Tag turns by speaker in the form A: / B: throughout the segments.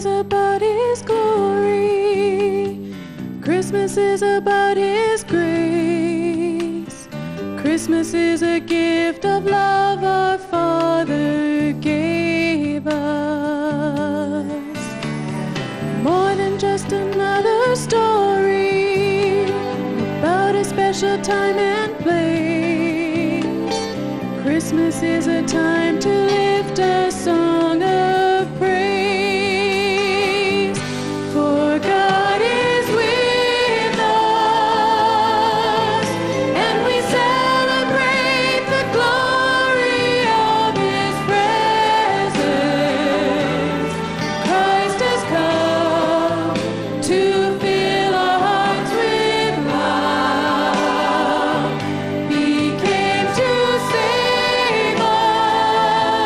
A: is about His glory. Christmas is about His grace. Christmas is a gift of love our Father gave us. More than just another story about a special time and place. Christmas is a time to lift a song of praise. For God is with us, and we celebrate the glory of His presence. Christ has come to fill our hearts with love. He came to save us.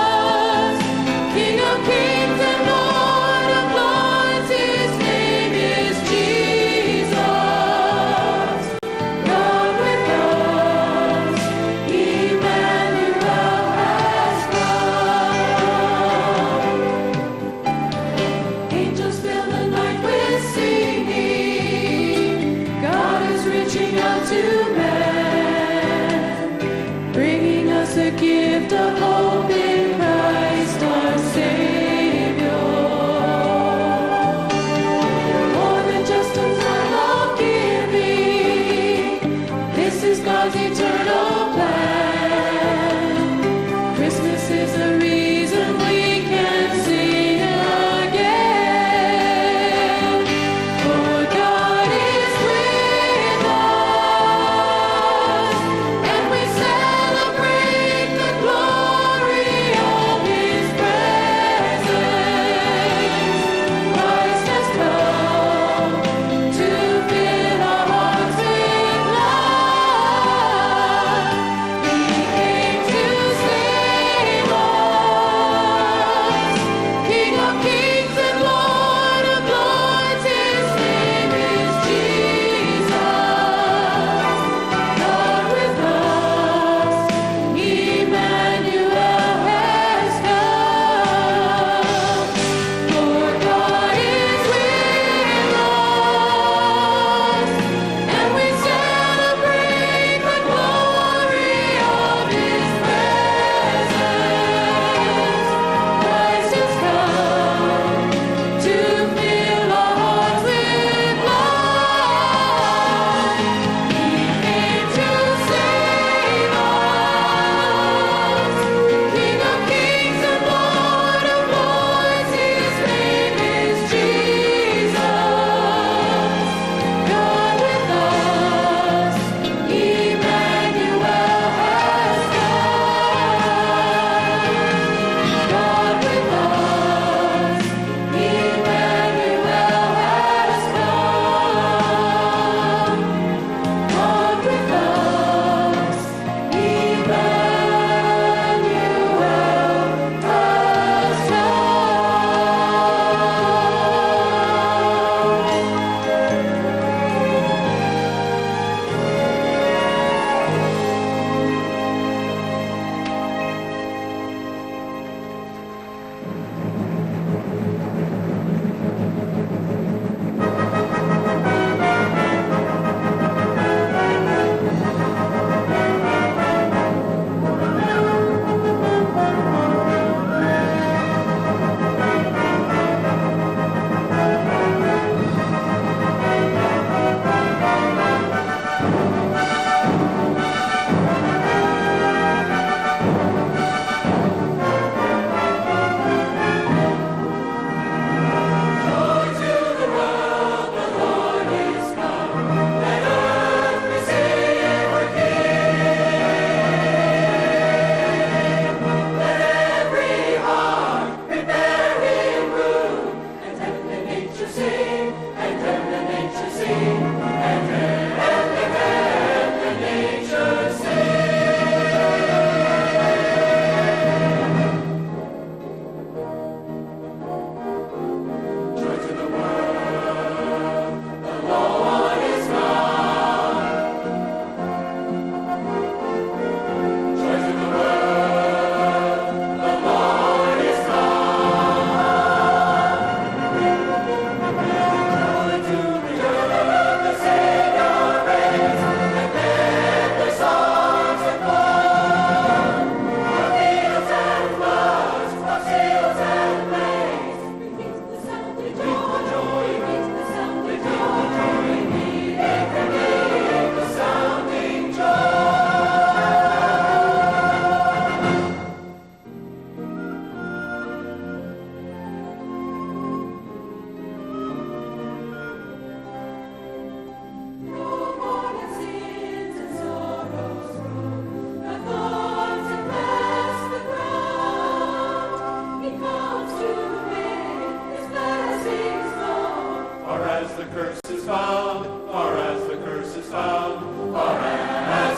A: comes to make his blessings known.
B: Far as the curse is found, far as the curse is found, far as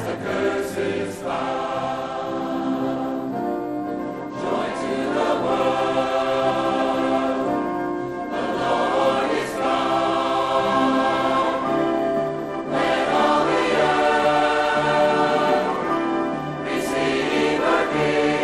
B: the curse is found.
A: Joy to the world, the Lord is come. Let all the earth receive her gift.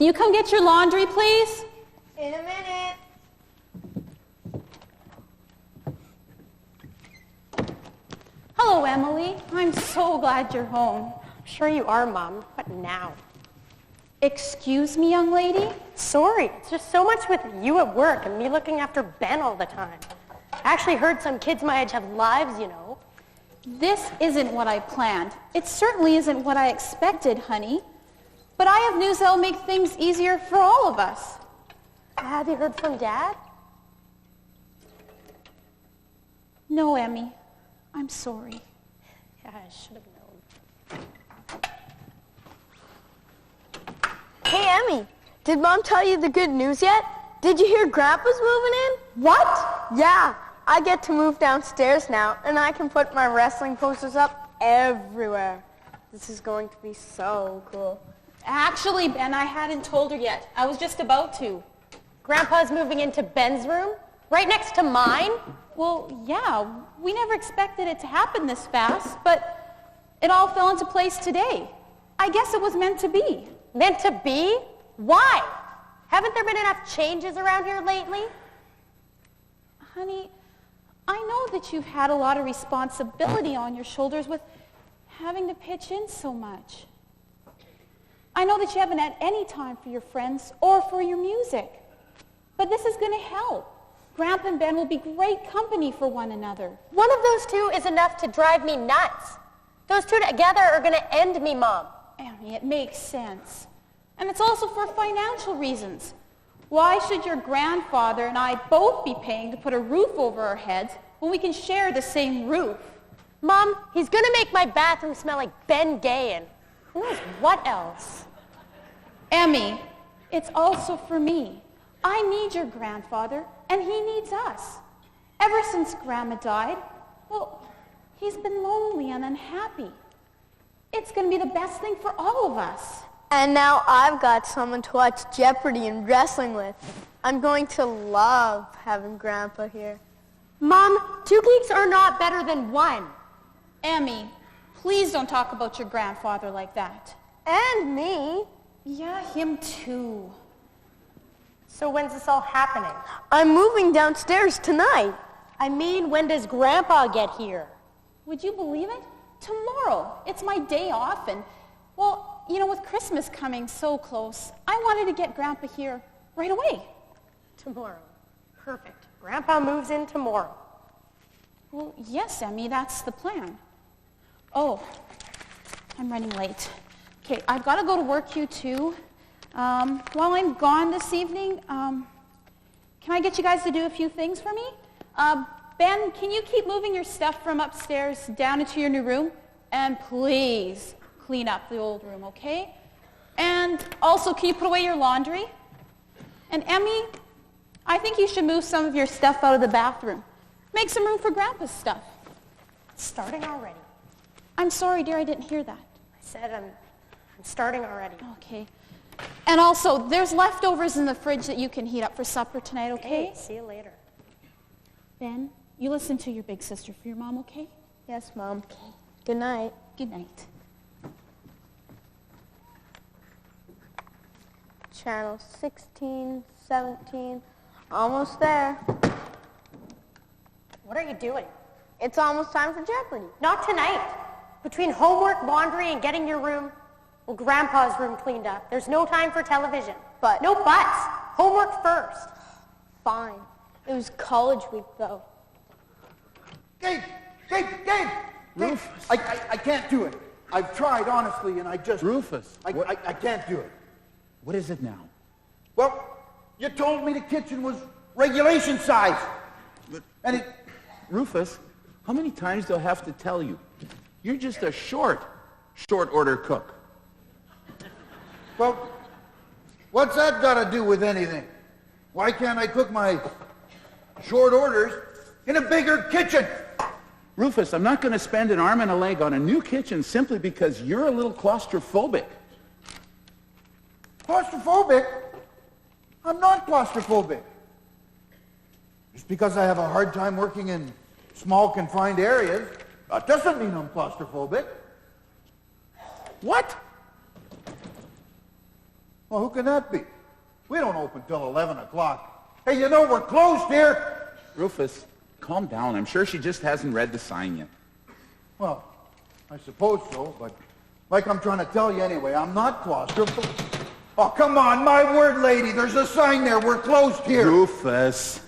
A: can you come get your laundry, please?
C: In a minute.
A: Hello, Emily. I'm so glad you're home.
C: Sure you are, Mom. What now?
A: Excuse me, young lady?
C: Sorry, it's just so much with you at work and me looking after Ben all the time. I actually heard some kids my age have lives, you know.
A: This isn't what I planned. It certainly isn't what I expected, honey. But I have news that'll make things easier for all of us.
C: Have you heard from Dad?
A: No, Emmy. I'm sorry.
C: Yeah, I should have known.
D: Hey, Emmy, did Mom tell you the good news yet? Did you hear Grandpa's moving in?
A: What?
D: Yeah, I get to move downstairs now, and I can put my wrestling posters up everywhere. This is going to be so cool.
A: Actually, Ben, I hadn't told her yet. I was just about to.
C: Grandpa's moving into Ben's room? Right next to mine?
A: Well, yeah, we never expected it to happen this fast, but it all fell into place today. I guess it was meant to be.
C: Meant to be? Why? Haven't there been enough changes around here lately?
A: Honey, I know that you've had a lot of responsibility on your shoulders with having to pitch in so much. I know that you haven't had any time for your friends or for your music, but this is going to help. Grandpa and Ben will be great company for one another.
C: One of those two is enough to drive me nuts. Those two together are going to end me, Mom.
A: Annie, it makes sense. And it's also for financial reasons. Why should your grandfather and I both be paying to put a roof over our heads when we can share the same roof?
C: Mom, he's going to make my bathroom smell like Ben Gay and who knows what else.
A: Emmy, it's also for me. I need your grandfather, and he needs us. Ever since Grandma died, well, he's been lonely and unhappy. It's going to be the best thing for all of us.
D: And now I've got someone to watch Jeopardy and wrestling with. I'm going to love having Grandpa here.
C: Mom, two geeks are not better than one.
A: Emmy, please don't talk about your grandfather like that.
D: And me.
A: Yeah, him too.
C: So when's this all happening?
D: I'm moving downstairs tonight.
C: I mean, when does Grandpa get here?
A: Would you believe it? Tomorrow. It's my day off, and, well, you know, with Christmas coming so close, I wanted to get Grandpa here right away.
C: Tomorrow. Perfect. Grandpa moves in tomorrow.
A: Well, yes, Emmy, that's the plan. Oh, I'm running late. Okay, I've got to go to work, you two. While I'm gone this evening, can I get you guys to do a few things for me? Ben, can you keep moving your stuff from upstairs down into your new room? And please clean up the old room, okay? And also, can you put away your laundry? And Emmy, I think you should move some of your stuff out of the bathroom. Make some room for Grandpa's stuff.
C: It's starting already.
A: I'm sorry, dear, I didn't hear that.
C: I said I'm starting already.
A: Okay. And also, there's leftovers in the fridge that you can heat up for supper tonight, okay?
C: Hey, see you later.
A: Ben, you listen to your big sister for your mom, okay?
D: Yes, Mom. Okay. Good night.
A: Good night.
D: Channel 16, 17, almost there.
C: What are you doing?
D: It's almost time for Jeopardy.
C: Not tonight. Between homework, laundry, and getting your room, well, Grandpa's room cleaned up, there's no time for television.
D: But-
C: No buts. Homework first.
D: Fine. It was college week, though.
E: Gabe!
B: Rufus.
E: I can't do it. I've tried, honestly, and I just...
B: Rufus.
E: I can't do it.
B: What is it now?
E: Well, you told me the kitchen was regulation size. And it...
B: Rufus, how many times do I have to tell you? You're just a short order cook.
E: Well, what's that got to do with anything? Why can't I cook my short orders in a bigger kitchen?
B: Rufus, I'm not going to spend an arm and a leg on a new kitchen simply because you're a little claustrophobic.
E: Claustrophobic? I'm not claustrophobic. Just because I have a hard time working in small confined areas, that doesn't mean I'm claustrophobic.
B: What?
E: Well, who can that be? We don't open till 11 o'clock. Hey, you know we're closed here.
F: Rufus, calm down. I'm sure she just hasn't read the sign yet.
E: Well, I suppose so, but like I'm trying to tell you anyway, I'm not claustrophobic. Oh, come on, my word, lady. There's a sign there. We're closed here.
F: Rufus,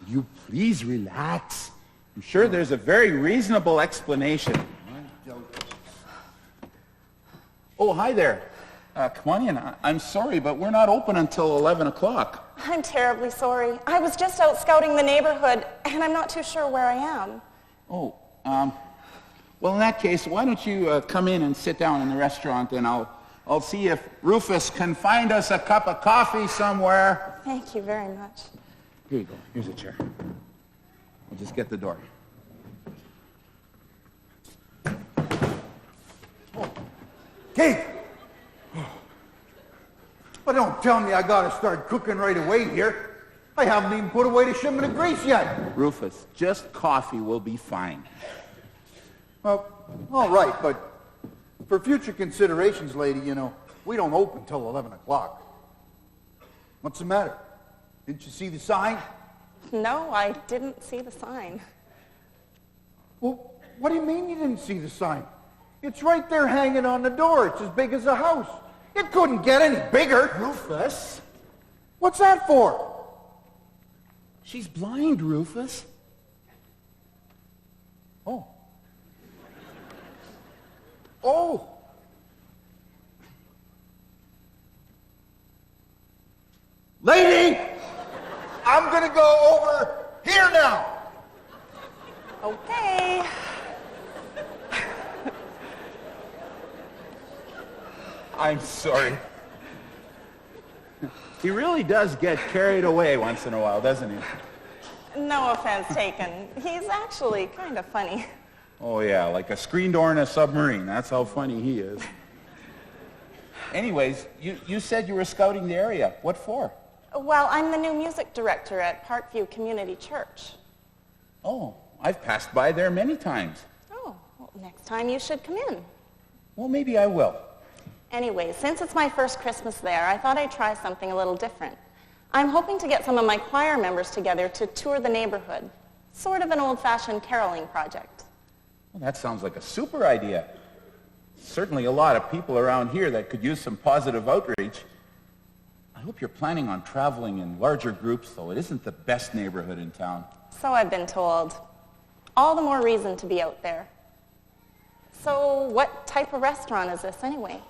F: you please relax. I'm sure there's a very reasonable explanation. Oh, hi there. Come on in. I'm sorry, but we're not open until 11 o'clock.
G: I'm terribly sorry. I was just out scouting the neighborhood, and I'm not too sure where I am.
F: Oh, well, in that case, why don't you come in and sit down in the restaurant, and I'll see if Rufus can find us a cup of coffee somewhere.
G: Thank you very much.
F: Here you go. Here's a chair. I'll just get the door.
E: Gabe! Well, don't tell me I gotta start cooking right away here. I haven't even put away the shipment of grease yet.
F: Rufus, just coffee will be fine.
E: Well, all right, but for future considerations, lady, you know, we don't open till 11 o'clock. What's the matter? Didn't you see the sign?
G: No, I didn't see the sign.
E: Well, what do you mean you didn't see the sign? It's right there hanging on the door. It's as big as a house. It couldn't get any bigger.
F: Rufus?
E: What's that for?
F: She's blind, Rufus.
E: Oh. Oh! Lady! I'm gonna go over here now!
G: Okay.
F: I'm sorry. He really does get carried away once in a while, doesn't he?
G: No offense taken. He's actually kind of funny.
F: Oh, yeah, like a screen door in a submarine. That's how funny he is. Anyways, you said you were scouting the area. What for?
G: Well, I'm the new music director at Parkview Community Church.
F: Oh, I've passed by there many times.
G: Oh, well, next time you should come in.
F: Well, maybe I will.
G: Anyway, since it's my first Christmas there, I thought I'd try something a little different. I'm hoping to get some of my choir members together to tour the neighborhood. Sort of an old-fashioned caroling project.
F: Well, that sounds like a super idea. Certainly a lot of people around here that could use some positive outreach. I hope you're planning on traveling in larger groups, though. It isn't the best neighborhood in town.
G: So I've been told. All the more reason to be out there. So what type of restaurant is this anyway?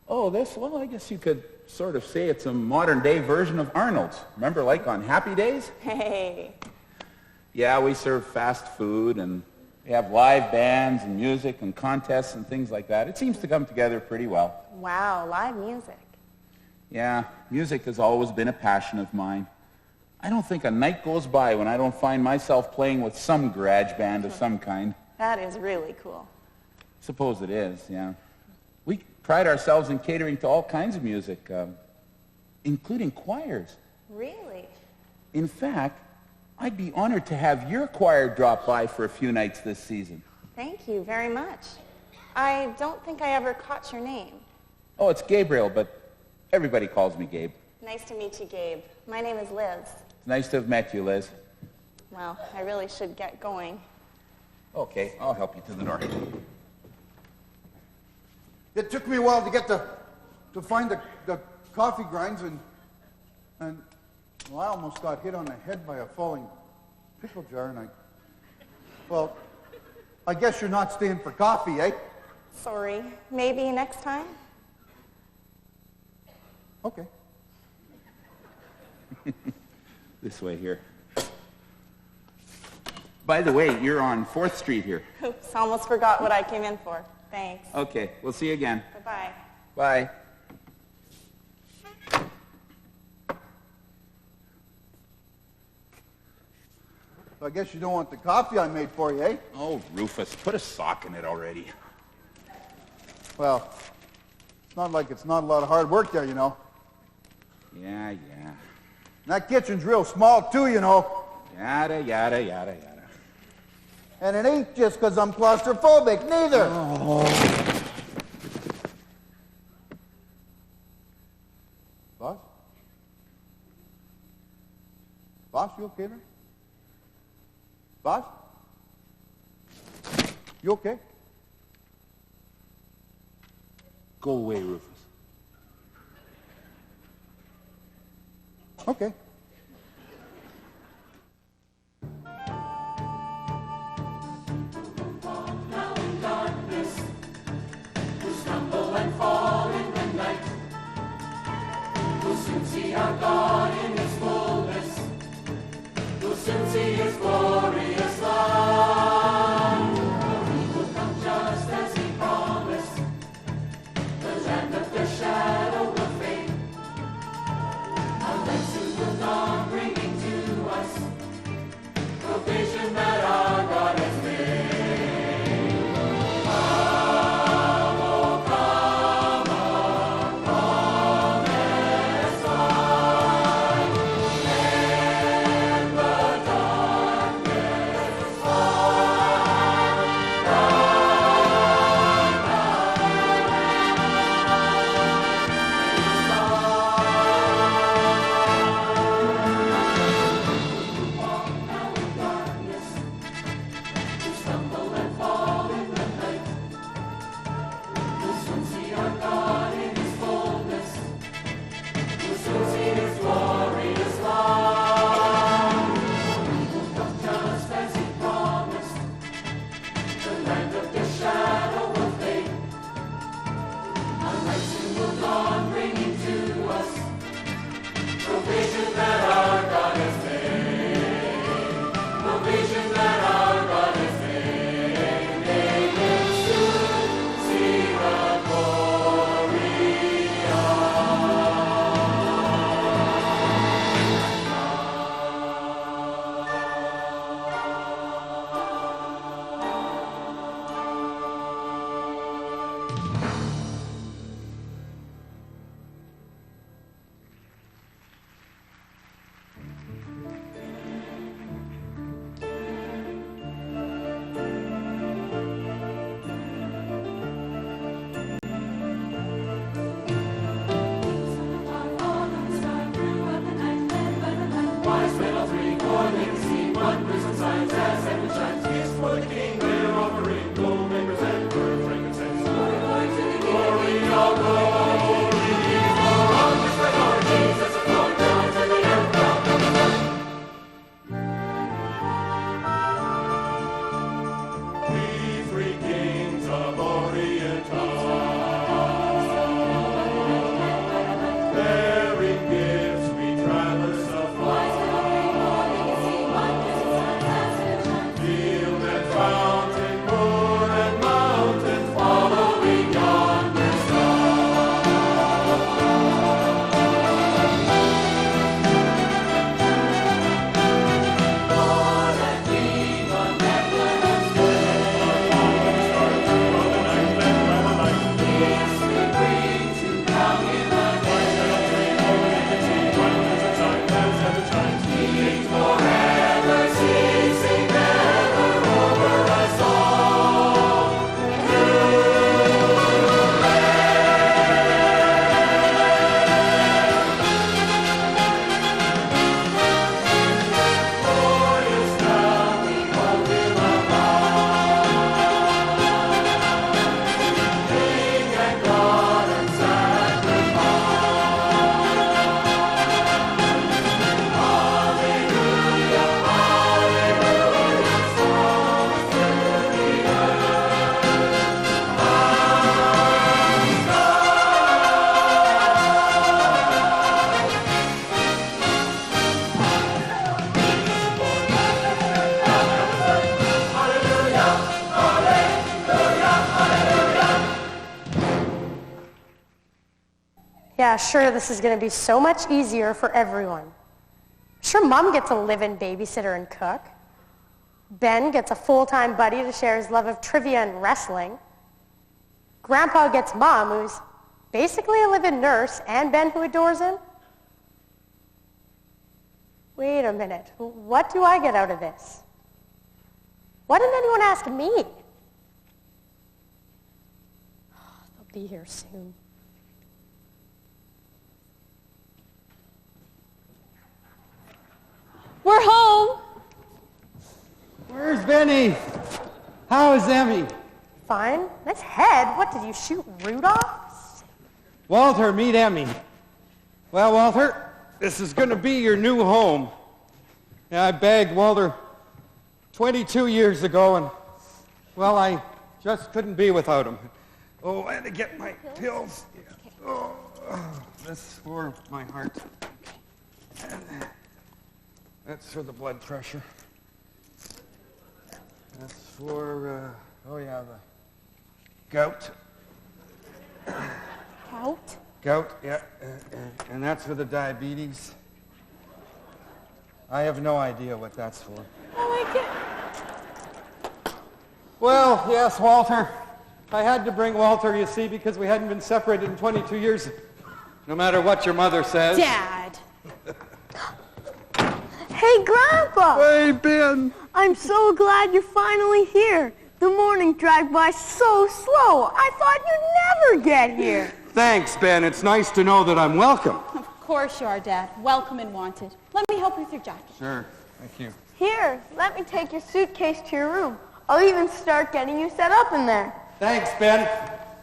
F: Oh, well, I guess you could sort of say it's a modern-day version of Arnold's. Remember, like on Happy Days?
G: Hey.
F: Yeah, we serve fast food, and we have live bands and music and contests and things like that. It seems to come together pretty well.
G: Wow, live music.
F: Yeah, music has always been a passion of mine. I don't think a night goes by when I don't find myself playing with some garage band of some kind.
G: That is really cool.
F: Suppose it is, yeah. We pride ourselves in catering to all kinds of music, including choirs.
G: Really?
F: In fact, I'd be honored to have your choir drop by for a few nights this season.
G: Thank you very much. I don't think I ever caught your name.
F: Oh, it's Gabriel, but everybody calls me Gabe.
G: Nice to meet you, Gabe. My name is Liz.
F: It's nice to have met you, Liz.
G: Well, I really should get going.
F: Okay, I'll help you to the door.
E: It took me a while to get to find the coffee grinds, and well, I almost got hit on the head by a falling pickle jar, and well, I guess you're not staying for coffee, eh?
G: Sorry. Maybe next time?
E: Okay.
F: This way here. By the way, you're on 4th Street here.
G: Oops, almost forgot what I came in for. Thanks.
F: Okay, we'll see you again.
G: Bye-bye.
F: Bye.
E: So I guess you don't want the coffee I made for you, eh?
F: Oh, Rufus, put a sock in it already.
E: Well, it's not like it's not a lot of hard work there, you know.
F: Yeah.
E: And that kitchen's real small, too, you know.
F: Yada, yada, yada, yada.
E: And it ain't just 'cause I'm claustrophobic, neither.
F: Oh.
E: Boss, you okay there? Boss? You okay?
F: Go away, Rufus.
E: Okay.
B: Stumble and fall in the night. We'll soon see our God in His fullness. We'll soon see His glorious light. He will come just as He promised. The land of the shadow will fade. Our light soon will dawn, bringing to us provision that our God has made.
C: Yeah, sure, this is going to be so much easier for everyone. Sure, Mom gets a live-in babysitter and cook. Ben gets a full-time buddy to share his love of trivia and wrestling. Grandpa gets Mom, who's basically a live-in nurse, and Ben, who adores him. Wait a minute, what do I get out of this? Why didn't anyone ask me? They'll be here soon.
A: We're home.
H: Where's Benny? How is Emmy?
C: Fine. Nice head. What, did you shoot Rudolph?
H: Walter, meet Emmy. Well, Walter, this is going to be your new home. Yeah, I bagged Walter 22 years ago, and, well, I just couldn't be without him. Oh, I had to get my pills. Yeah. Oh, that's for my heart. And that's for the blood pressure. That's for, oh yeah, the gout.
A: Gout?
H: Gout, yeah. And that's for the diabetes. I have no idea what that's for.
A: Oh my God.
H: Well, yes, Walter. I had to bring Walter, you see, because we hadn't been separated in 22 years. No matter what your mother says.
A: Dad.
D: Hey, Grandpa!
H: Hey, Ben.
D: I'm so glad you're finally here. The morning dragged by so slow. I thought you'd never get here.
H: Thanks, Ben. It's nice to know that I'm welcome.
A: Of course you are, Dad. Welcome and wanted. Let me help you with your jacket.
H: Sure. Thank you.
D: Here, let me take your suitcase to your room. I'll even start getting you set up in there.
H: Thanks, Ben.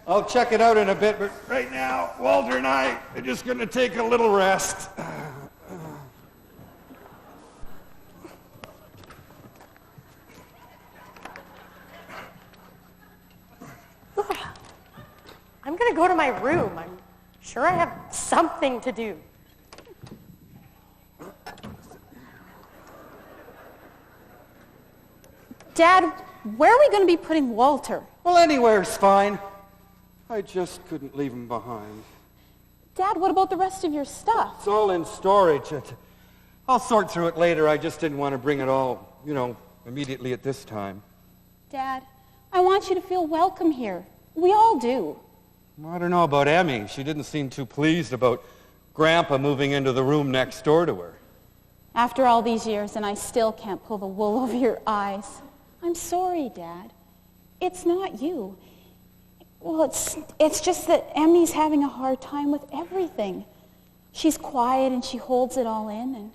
H: I'll check it out in a bit, but right now, Walter and I are just going to take a little rest.
C: I'm going to go to my room. I'm sure I have something to do.
A: Dad, where are we going to be putting Walter?
H: Well, anywhere's fine. I just couldn't leave him behind.
A: Dad, what about the rest of your stuff?
H: It's all in storage. I'll sort through it later. I just didn't want to bring it all, immediately at this time.
A: Dad, I want you to feel welcome here. We all do.
H: I don't know about Emmy. She didn't seem too pleased about Grandpa moving into the room next door to her.
A: After all these years, and I still can't pull the wool over your eyes. I'm sorry, Dad. It's not you. Well, it's just that Emmy's having a hard time with everything. She's quiet and she holds it all in, and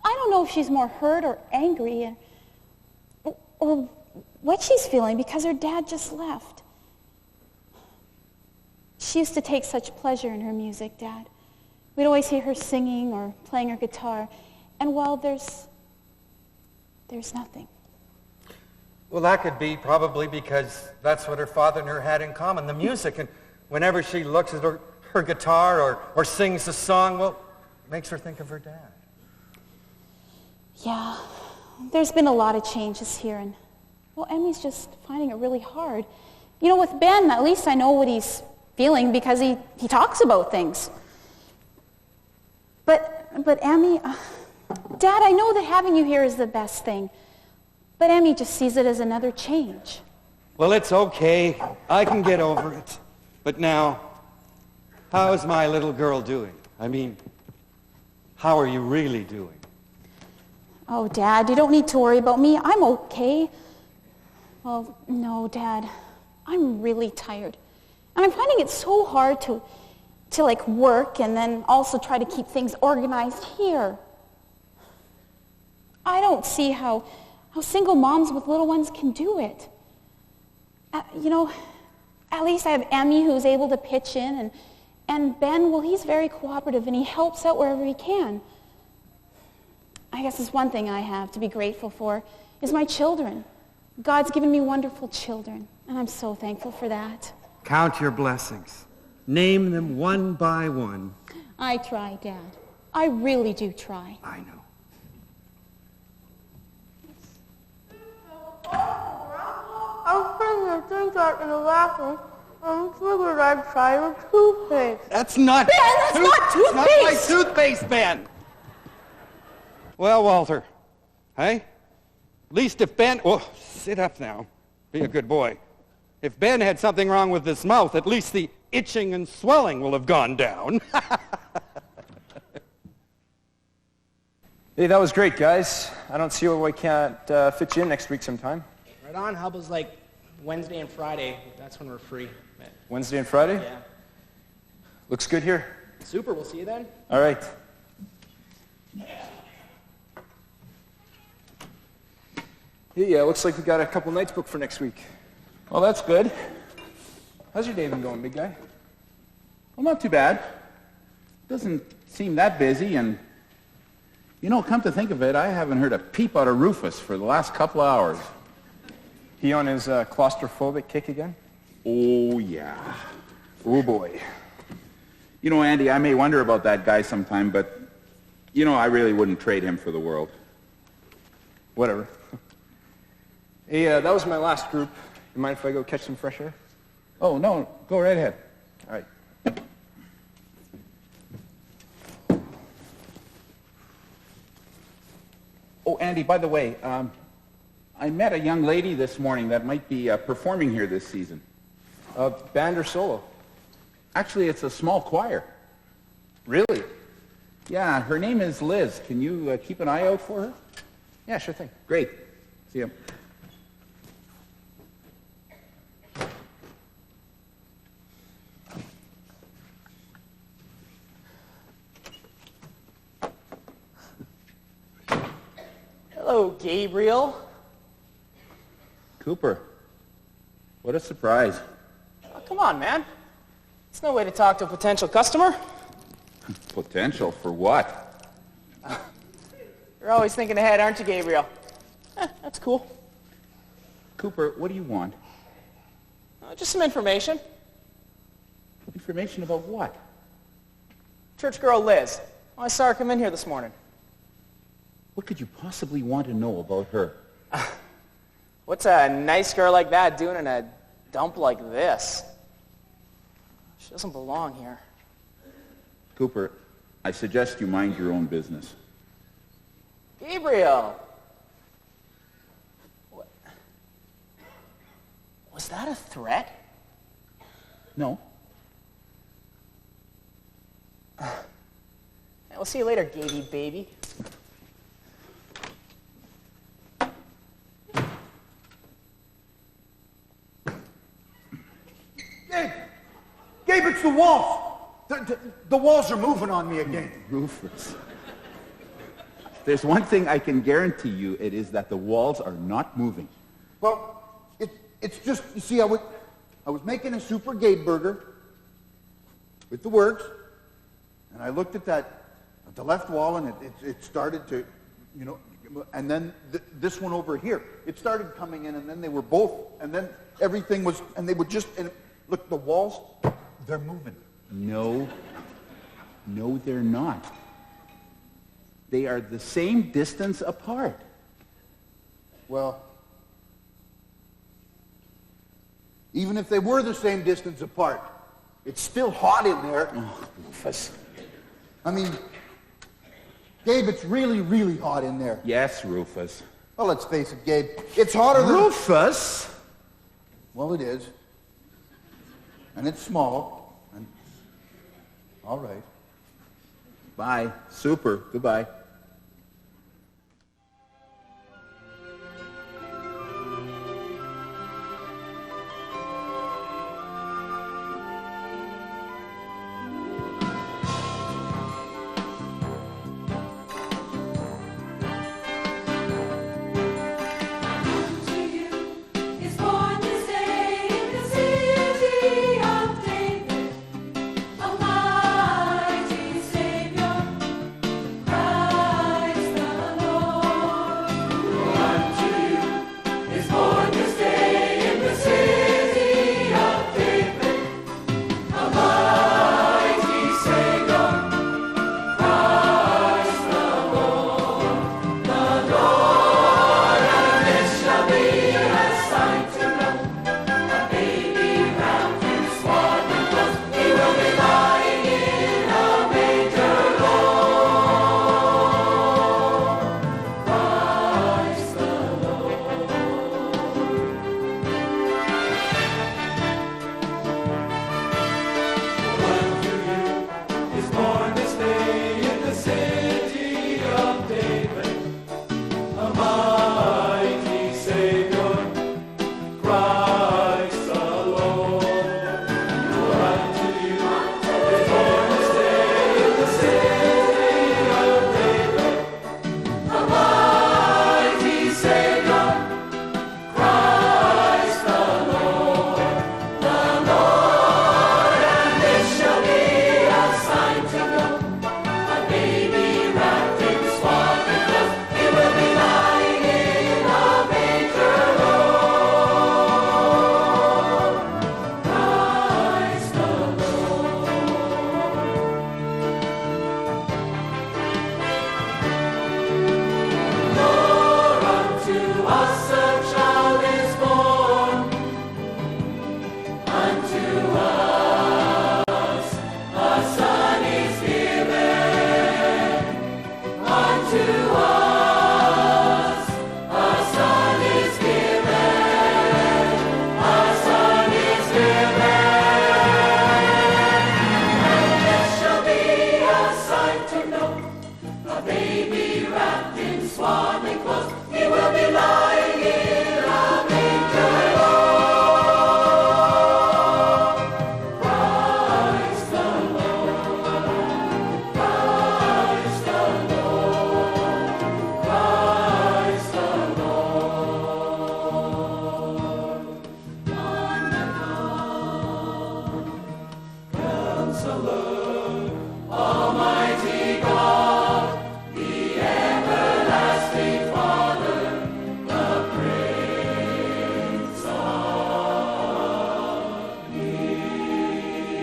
A: I don't know if she's more hurt or angry or what she's feeling because her dad just left. She used to take such pleasure in her music, Dad. We'd always hear her singing or playing her guitar, and well, there's nothing.
H: Well, that could be probably because that's what her father and her had in common, the music. And whenever she looks at her guitar or sings a song, well, it makes her think of her dad.
A: Yeah, there's been a lot of changes here, and, well, Emmy's just finding it really hard. With Ben, at least I know what he's feeling because he talks about things. But Emmy, Dad, I know that having you here is the best thing, but Emmy just sees it as another change.
H: Well, it's okay. I can get over it. But now, how is my little girl doing? I mean, how are you really doing?
A: Oh, Dad, you don't need to worry about me. I'm okay. Well, no, Dad, I'm really tired. And I'm finding it so hard to work and then also try to keep things organized here. I don't see how single moms with little ones can do it. At least I have Emmy who's able to pitch in, and Ben, well, he's very cooperative and he helps out wherever he can. I guess it's one thing I have to be grateful for is my children. God's given me wonderful children, and I'm so thankful for that.
H: Count your blessings. Name them one by one.
A: I try, Dad. I really do try.
H: I know.
D: I was putting your things out in the bathroom, and I figured I'd try your toothpaste.
H: That's not
A: Ben, that's not toothpaste!
H: Not my toothpaste, Ben! Well, Walter, hey? At least if Ben... Oh, sit up now. Be a good boy. If Ben had something wrong with his mouth, at least the itching and swelling will have gone down.
I: Hey, that was great, guys. I don't see why we can't fit you in next week sometime.
J: Right on. How about Wednesday and Friday? That's when we're free.
I: Wednesday and Friday?
J: Yeah.
I: Looks good here.
J: Super. We'll see you then.
I: All right. Hey, looks like we got a couple nights booked for next week.
F: Well, that's good.
I: How's your day been going, big guy?
F: Well, not too bad. Doesn't seem that busy, and you know, come to think of it, I haven't heard a peep out of Rufus for the last couple of hours.
I: He on his claustrophobic kick again?
F: Oh, yeah.
I: Oh, boy.
F: You know, Andy, I may wonder about that guy sometime, but, you know, I really wouldn't trade him for the world.
I: Whatever. Hey, that was my last group. You mind if I go catch some fresh air?
F: Oh, no, go right ahead.
I: All right.
F: Oh, Andy, by the way, I met a young lady this morning that might be performing here this season.
I: Band or solo?
F: Actually, it's a small choir.
I: Really?
F: Yeah, her name is Liz. Can you keep an eye out for her?
I: Yeah, sure thing.
F: Great. See you.
J: Hello, Gabriel.
F: Cooper, what a surprise.
J: Oh, come on, man. It's no way to talk to a potential customer.
F: Potential for what?
J: You're always thinking ahead, aren't you, Gabriel? That's cool.
F: Cooper, what do you want?
J: Just some information.
F: Information about what?
J: Church girl Liz. I saw her come in here this morning.
F: What could you possibly want to know about her?
J: What's a nice girl like that doing in a dump like this? She doesn't belong here.
F: Cooper, I suggest you mind your own business.
J: Gabriel! What? Was that a threat?
F: No.
J: We'll see you later, Gaby baby.
E: Gabe, it's the walls. The walls are moving on me again.
F: Rufus. There's one thing I can guarantee you, it is that the walls are not moving.
E: Well, it's just, you see, I was making a super Gabe burger with the works, and I looked at the left wall, and it started to, you know, and then this one over here, it started coming in, and then they were both, and then everything was, and they would just, and look, the walls, they're moving.
F: No, they're not. They are the same distance apart.
E: Well, even if they were the same distance apart, it's still hot in there.
F: Oh, Rufus.
E: I mean, Gabe, it's really, really hot in there.
F: Yes, Rufus.
E: Well, let's face it, Gabe, it's hotter than...
F: Rufus?
E: Well, it is. And it's small. And... All right.
F: Bye. Super. Goodbye.
B: Savior, Counselor, Almighty God, the everlasting Father, the Prince of Peace.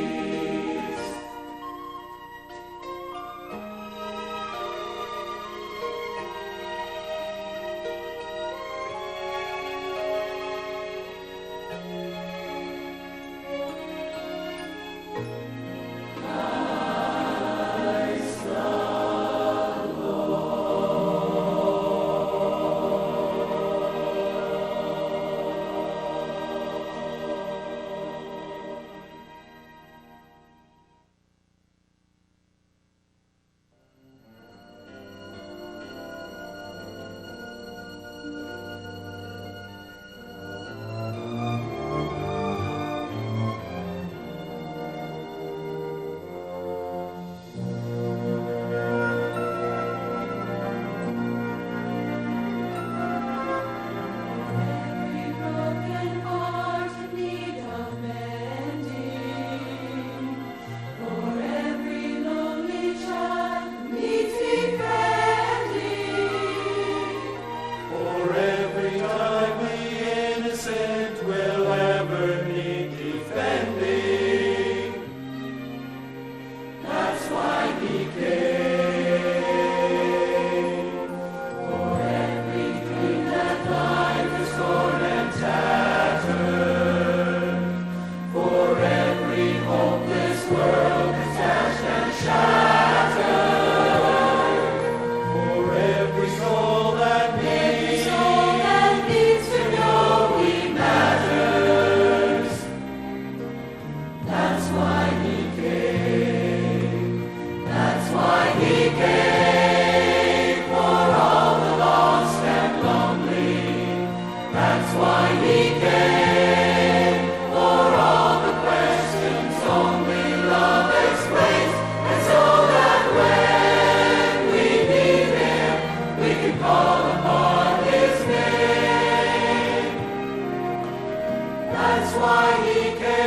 B: Every broken heart in need of mending, for every lonely child needs defending, for every time the innocent will ever need defending. That's why he came. For everything that life is torn and tattered, for every hope this world has dashed and shattered, for every soul that needs to know he matters. That's why he came. That's why he came for all the lost and lonely. That's why he came for all the questions only love explains. And so that when we need him, we can call upon his name. That's why he came.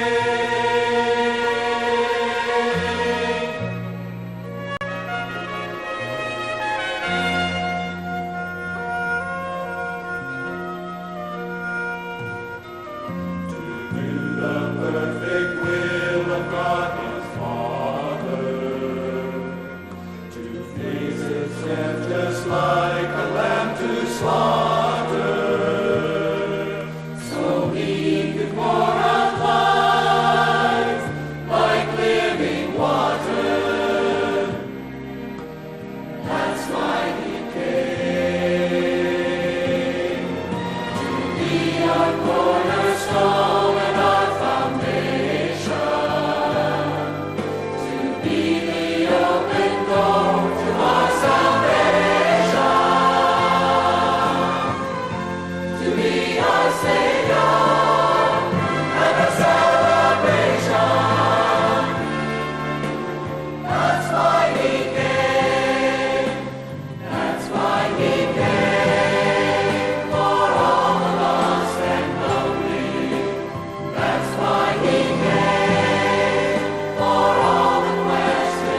B: The perfect will of God his Father, to face its death just like a lamb to slaughter, so he could pour out life like living water. That's why he came, to be our cornerstone and our foundation, to be the open door to our salvation, to be our Savior and our celebration. That's why he came. That's why he came for all the lost and lonely. That's why he came for all the questions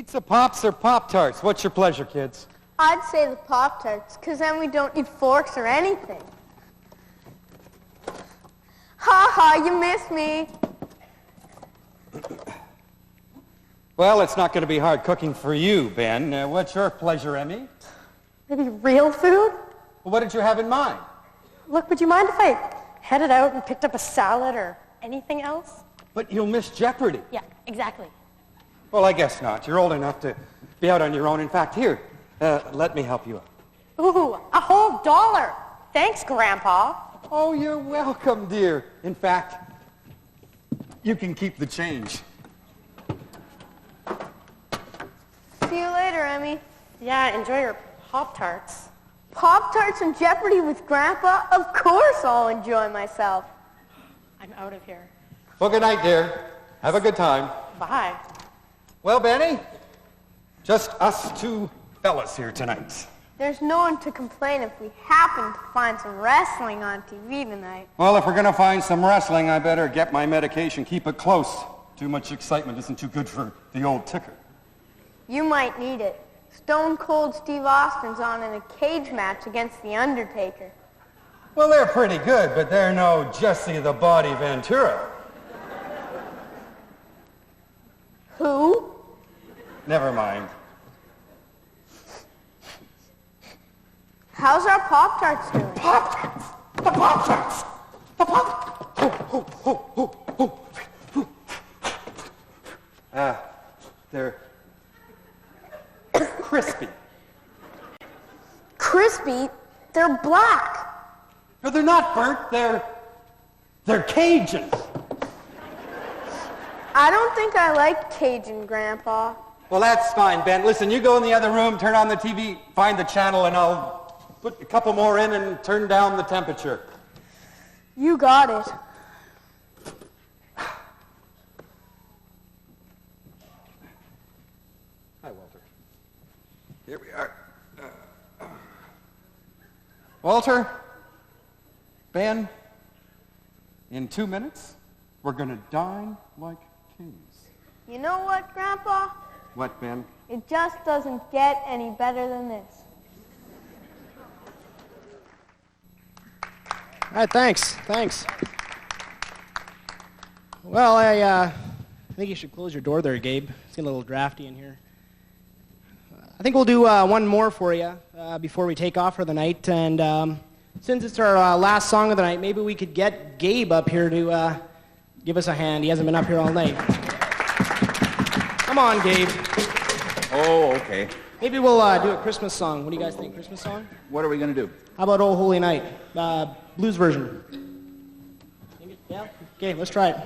H: Pizza Pops or Pop-Tarts? What's your pleasure, kids?
D: I'd say the Pop-Tarts, because then we don't need forks or anything. Ha ha, you missed me.
H: Well, it's not going to be hard cooking for you, Ben. What's your pleasure, Emmy?
C: Maybe real food?
H: Well, what did you have in mind?
C: Look, would you mind if I headed out and picked up a salad or anything else?
H: But you'll miss Jeopardy.
C: Yeah, exactly.
H: Well, I guess not. You're old enough to be out on your own. In fact, here, let me help you out.
C: Ooh, a whole $1. Thanks, Grandpa.
H: Oh, you're welcome, dear. In fact, you can keep the change.
D: See you later, Emmy.
C: Yeah, enjoy your Pop-Tarts.
D: Pop-Tarts and Jeopardy with Grandpa? Of course I'll enjoy myself.
C: I'm out of here.
H: Well, good night, dear. Have a good time.
C: Bye.
H: Well, Benny, just us two fellas here tonight.
D: There's no one to complain if we happen to find some wrestling on TV tonight.
H: Well, if we're going to find some wrestling, I better get my medication. Keep it close. Too much excitement isn't too good for the old ticker.
D: You might need it. Stone Cold Steve Austin's on in a cage match against the Undertaker.
H: Well, they're pretty good, but they're no Jesse the Body Ventura.
D: Who?
H: Never mind.
D: How's our Pop-Tarts doing?
H: Pop-Tarts! The Pop-Tarts! The Pop-Tarts! They're crispy.
D: Crispy? They're black.
H: No, they're not burnt. They're Cajun.
D: I don't think I like Cajun, Grandpa.
H: Well, that's fine, Ben. Listen, you go in the other room, turn on the TV, find the channel, and I'll put a couple more in and turn down the temperature.
D: You got it.
H: Hi, Walter. Here we are. Walter, Ben, in 2 minutes, we're going to dine like kings.
D: You know what, Grandpa?
H: What, Ben?
D: It just doesn't get any better than this.
K: All right, thanks. Well, I think you should close your door there, Gabe. It's getting a little drafty in here. I think we'll do one more for you before we take off for the night. And since it's our last song of the night, maybe we could get Gabe up here to give us a hand. He hasn't been up here all night. Come on, Gabe.
F: Oh, okay.
K: Maybe we'll do a Christmas song. What do you guys think? Christmas song?
F: What are we going to do?
K: How about Oh Holy Night? Blues version. Yeah? Okay, let's try it.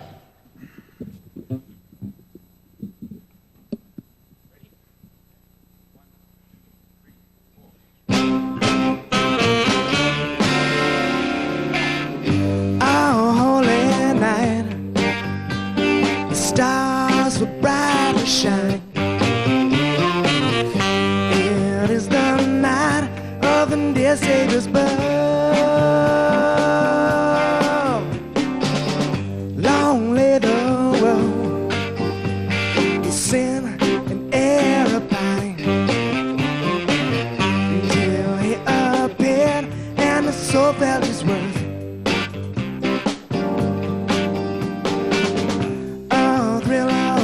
L: Oh, holy night, the stars were brightly shining. It is the night of the dear Savior's birth. Long lay the road, his sin and error pining, until he appeared and the soul felt his worth.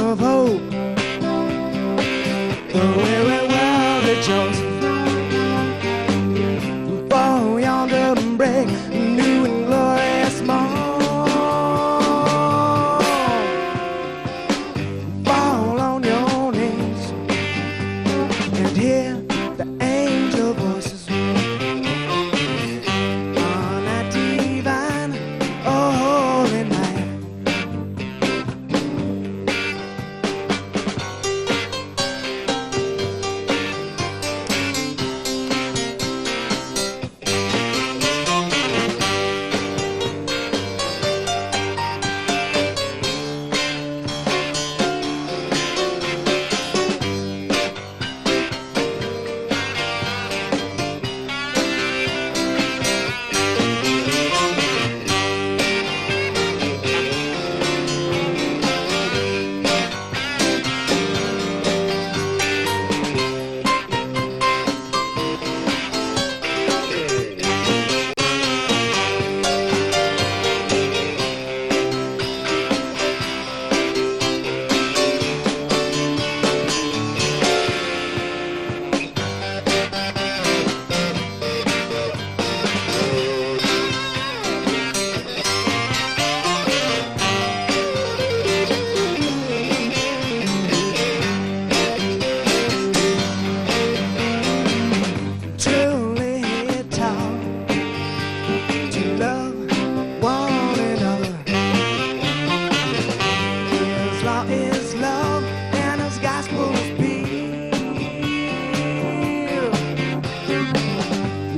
L: Of hope, the weary world rejoices. For yonder break, new and glorious morn. Fall on your knees and hear the angel voices. On that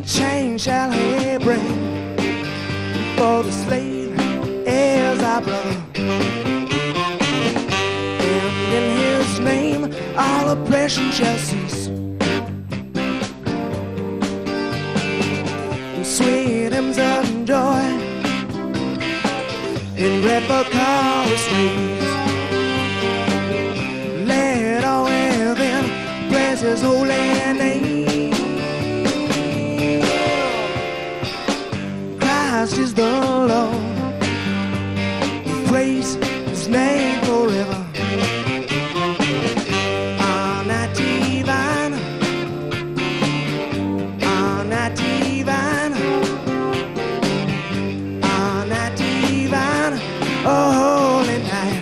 L: change shall he bring for the slave is our brother. And in his name all oppression shall cease. And sweet hymns of joy in grateful chorus raise. Let all within praise his holy name. Christ is the Lord. Praise his name forever. On that divine, on that divine, on that divine, oh holy night.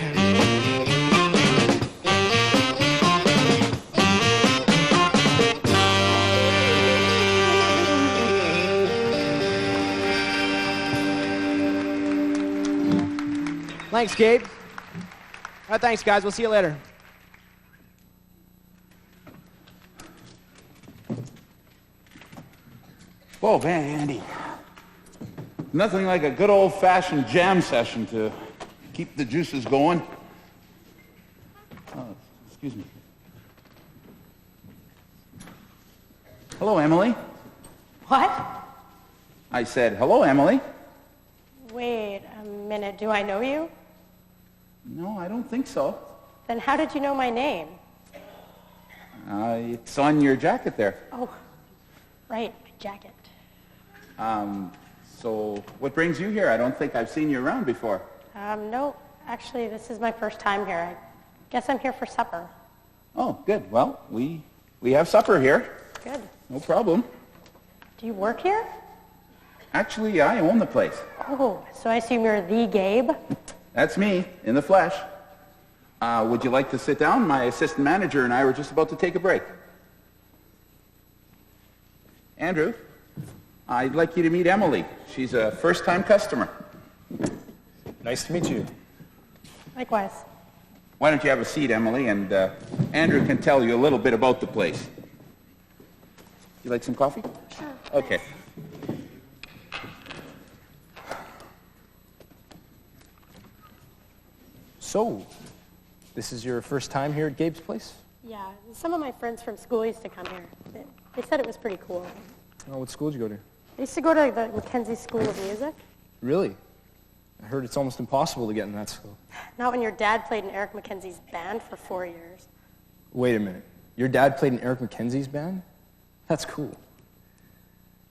K: Thanks, Gabe. All right, thanks, guys. We'll see you later.
F: Whoa, man, Andy. Nothing like a good old-fashioned jam session to keep the juices going. Oh, excuse me. Hello, Emily.
C: What?
F: I said, hello, Emily.
C: Wait a minute, do I know you?
F: No, I don't think so.
C: Then how did you know my name?
F: It's on your jacket there.
C: Oh, right, my jacket.
F: So what brings you here? I don't think I've seen you around before.
C: No, actually, this is my first time here. I guess I'm here for supper.
F: Oh, good. Well, we have supper here.
C: Good.
F: No problem.
C: Do you work here?
F: Actually, I own the place.
C: Oh, so I assume you're the Gabe?
F: That's me, in the flesh. Would you like to sit down? My assistant manager and I were just about to take a break. Andrew, I'd like you to meet Emily. She's a first-time customer.
I: Nice to meet you.
C: Likewise.
F: Why don't you have a seat, Emily, and Andrew can tell you a little bit about the place. You like some coffee?
C: Sure.
F: Okay.
I: So, this is your first time here at Gabe's place?
C: Yeah, some of my friends from school used to come here. They said it was pretty cool.
I: Oh, what school did you go to?
C: I used to go to the Mackenzie School of Music.
I: Really? I heard it's almost impossible to get in that school.
C: Not when your dad played in Eric Mackenzie's band for 4 years.
I: Wait a minute. Your dad played in Eric Mackenzie's band? That's cool.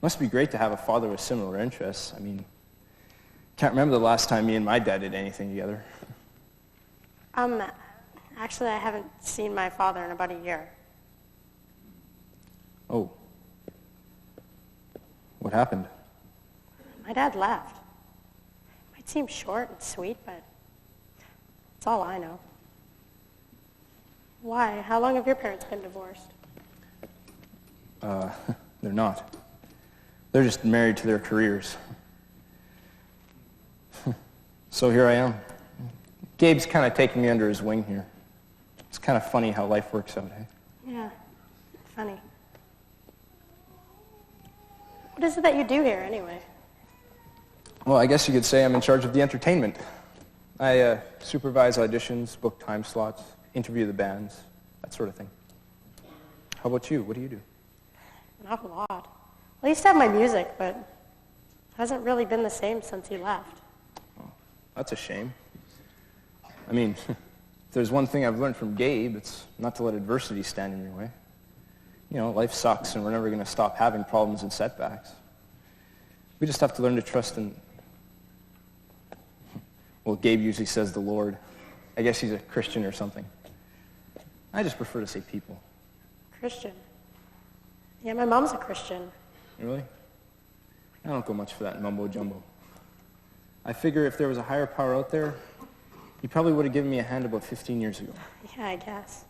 I: Must be great to have a father with similar interests. I mean, can't remember the last time me and my dad did anything together.
C: Actually, I haven't seen my father in about a year.
I: Oh. What happened?
C: My dad left. Might seem short and sweet, but that's all I know. Why? How long have your parents been divorced?
I: They're not. They're just married to their careers. So here I am. Gabe's kind of taking me under his wing here. It's kind of funny how life works out, eh?
C: Yeah, funny. What is it that you do here, anyway?
I: Well, I guess you could say I'm in charge of the entertainment. I supervise auditions, book time slots, interview the bands, that sort of thing. How about you? What do you do?
C: Not a lot. I used to have my music, but it hasn't really been the same since he left.
I: Oh, that's a shame. I mean, if there's one thing I've learned from Gabe, it's not to let adversity stand in your way. You know, life sucks and we're never going to stop having problems and setbacks. We just have to learn to trust in, well, Gabe usually says the Lord. I guess he's a Christian or something. I just prefer to say people.
C: Christian? Yeah, my mom's a Christian.
I: Really? I don't go much for that mumbo jumbo. I figure if there was a higher power out there, he probably would have given me a hand about 15 years ago.
C: Yeah, I guess.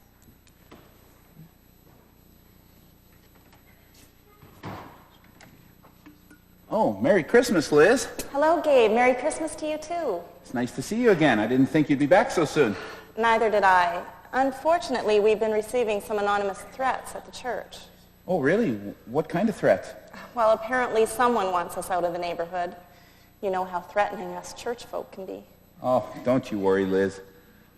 F: Oh, Merry Christmas, Liz.
G: Hello, Gabe. Merry Christmas to you, too.
F: It's nice to see you again. I didn't think you'd be back so soon.
G: Neither did I. Unfortunately, we've been receiving some anonymous threats at the church.
F: Oh, really? What kind of threats?
G: Well, apparently someone wants us out of the neighborhood. You know how threatening us church folk can be.
F: Oh, don't you worry, Liz.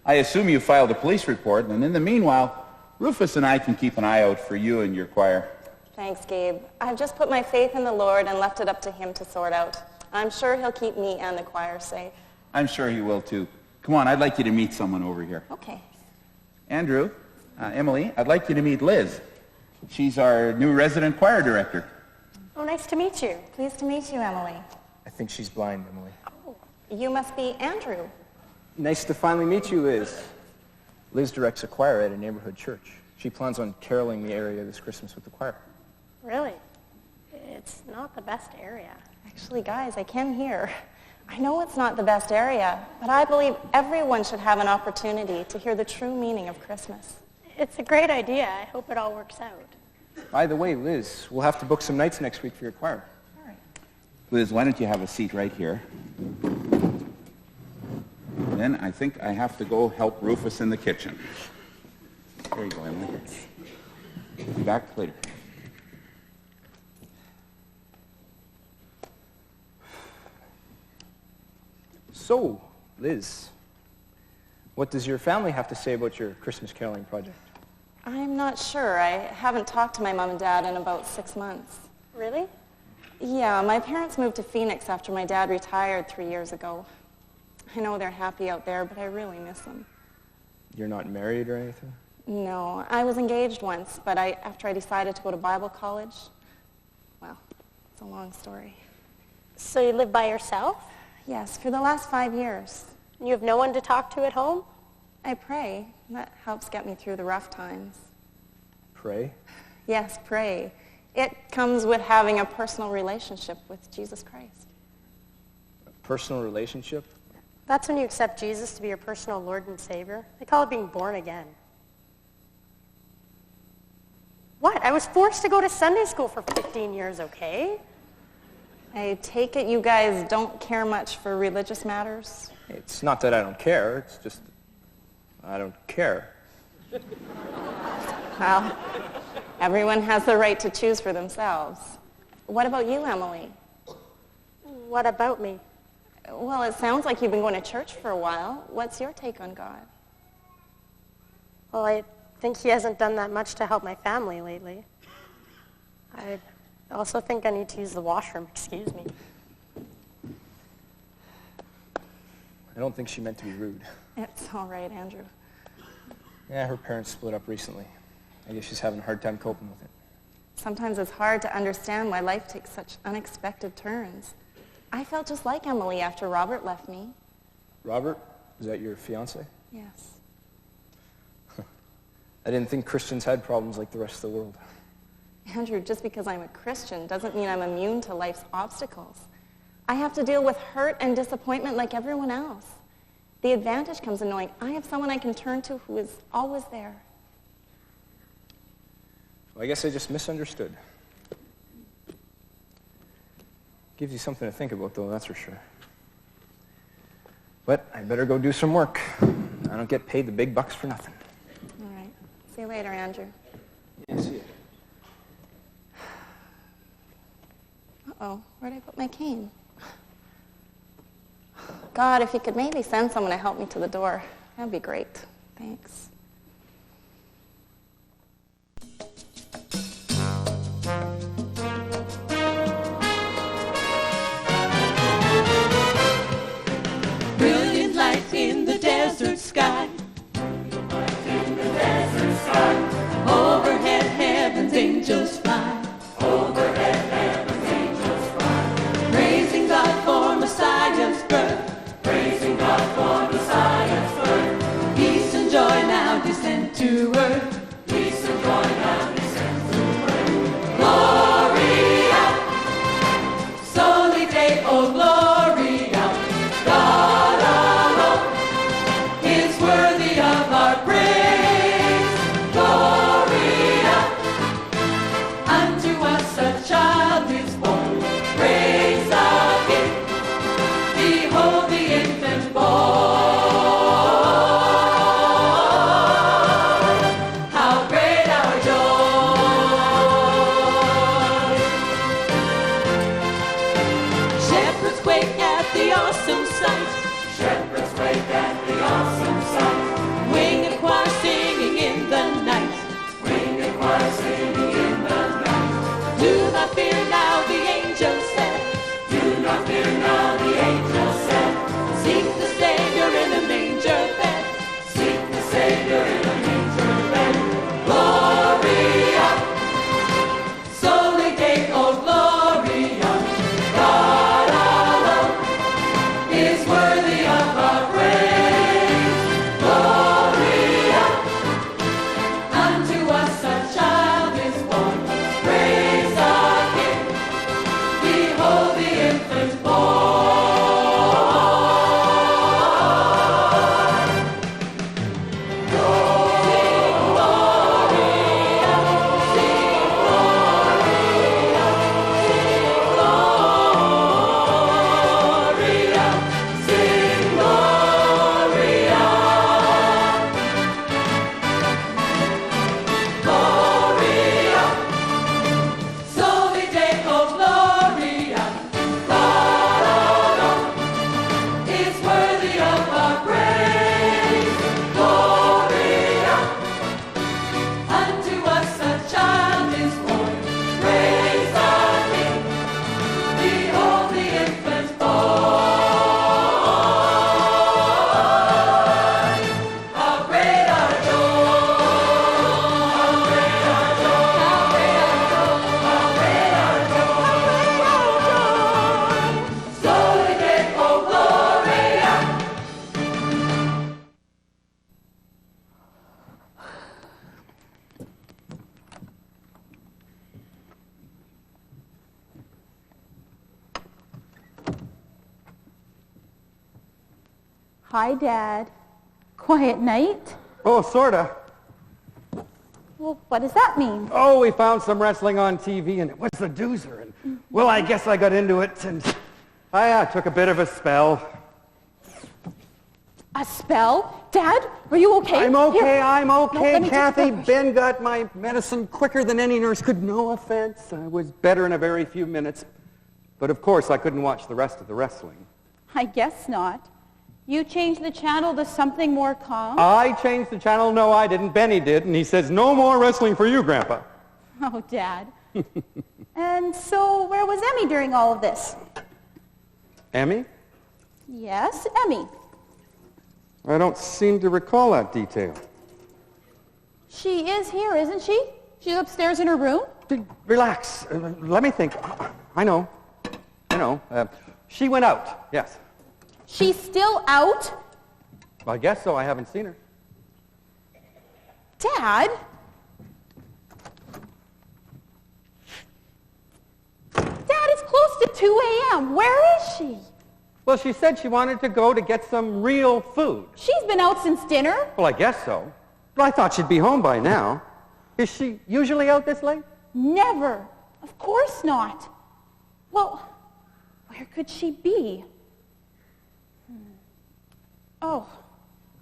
F: I assume you filed a police report, and in the meanwhile, Rufus and I can keep an eye out for you and your choir.
G: Thanks, Gabe. I've just put my faith in the Lord and left it up to him to sort out. I'm sure he'll keep me and the choir safe.
F: I'm sure he will, too. Come on, I'd like you to meet someone over here.
G: Okay.
F: Andrew, Emily, I'd like you to meet Liz. She's our new resident choir director.
C: Oh, nice to meet you.
G: Pleased to meet you, Emily.
I: I think she's blind, Emily.
G: You must be Andrew.
I: Nice to finally meet you, Liz. Liz directs a choir at a neighborhood church. She plans on caroling the area this Christmas with the choir.
C: Really? It's not the best area.
G: Actually, guys, I can hear. I know it's not the best area, but I believe everyone should have an opportunity to hear the true meaning of Christmas.
C: It's a great idea. I hope it all works out.
I: By the way, Liz, we'll have to book some nights next week for your choir.
G: All right.
F: Liz, why don't you have a seat right here? Then I think I have to go help Rufus in the kitchen. There you go, Emily. Be back later.
I: So, Liz, what does your family have to say about your Christmas caroling project?
G: I'm not sure. I haven't talked to my mom and dad in about 6 months.
C: Really?
G: Yeah, my parents moved to Phoenix after my dad retired 3 years ago. I know they're happy out there, but I really miss them.
I: You're not married or anything?
G: No, I was engaged once, but after I decided to go to Bible college, well, it's a long story.
C: So you live by yourself?
G: Yes, for the last 5 years.
C: And you have no one to talk to at home?
G: I pray. That helps get me through the rough times.
I: Pray?
G: Yes, pray. It comes with having a personal relationship with Jesus Christ.
I: A personal relationship?
C: That's when you accept Jesus to be your personal Lord and Savior. They call it being born again. What? I was forced to go to Sunday school for 15 years, okay?
G: I take it you guys don't care much for religious matters?
I: It's not that I don't care, it's just I don't care.
G: Well, everyone has the right to choose for themselves. What about you, Emily?
C: What about me?
G: Well, it sounds like you've been going to church for a while. What's your take on God?
C: Well, I think he hasn't done that much to help my family lately. I also think I need to use the washroom. Excuse me.
I: I don't think she meant to be rude.
G: It's all right, Andrew.
I: Yeah, her parents split up recently. I guess she's having a hard time coping with it.
G: Sometimes it's hard to understand why life takes such unexpected turns. I felt just like Emily after Robert left me.
I: Robert? Is that your fiancé?
G: Yes.
I: I didn't think Christians had problems like the rest of the world.
G: Andrew, just because I'm a Christian doesn't mean I'm immune to life's obstacles. I have to deal with hurt and disappointment like everyone else. The advantage comes in knowing I have someone I can turn to who is always there.
I: Well, I guess I just misunderstood. Gives you something to think about, though, that's for sure. But I better go do some work. I don't get paid the big bucks for nothing.
G: All right. See you later, Andrew.
I: Yeah, see you.
G: Uh-oh, where'd I put my cane? God, if you could maybe send someone to help me to the door, that'd be great. Thanks.
B: Brilliant light in the desert sky. Overhead heaven's angels fly. Overhead heaven's angels fly. Praising God for Messiah's birth. Praising God for Messiah's birth. Peace and joy now
A: Hi, Dad. Quiet night?
H: Oh, sorta.
A: Well, what does that mean?
H: Oh, we found some wrestling on TV, and it was a doozer. And, well, I guess I got into it, and I took a bit of a spell.
A: A spell? Dad, are you okay?
H: I'm okay,
A: Here.
H: I'm okay,
A: let me just
H: Kathy.
A: brush.
H: Ben got my medicine quicker than any nurse could. No offense. I was better in a very few minutes. But of course, I couldn't watch the rest of the wrestling.
A: I guess not. You changed the channel to something more calm?
H: I changed the channel. No, I didn't. Benny did. And he says, no more wrestling for you, Grandpa.
A: Oh, Dad. And so where was Emmy during all of this?
H: Emmy?
A: Yes, Emmy.
H: I don't seem to recall that detail.
A: She is here, isn't she? She's upstairs in her room?
H: Relax. Let me think. I know. She went out, yes.
A: She's still out?
H: I guess so. I haven't seen her.
A: Dad? Dad, it's close to 2 a.m. Where is she?
H: Well, she said she wanted to go to get some real food.
A: She's been out since dinner?
H: Well, I guess so. But I thought she'd be home by now. Is she usually out this late?
A: Never. Of course not. Well, where could she be? Oh,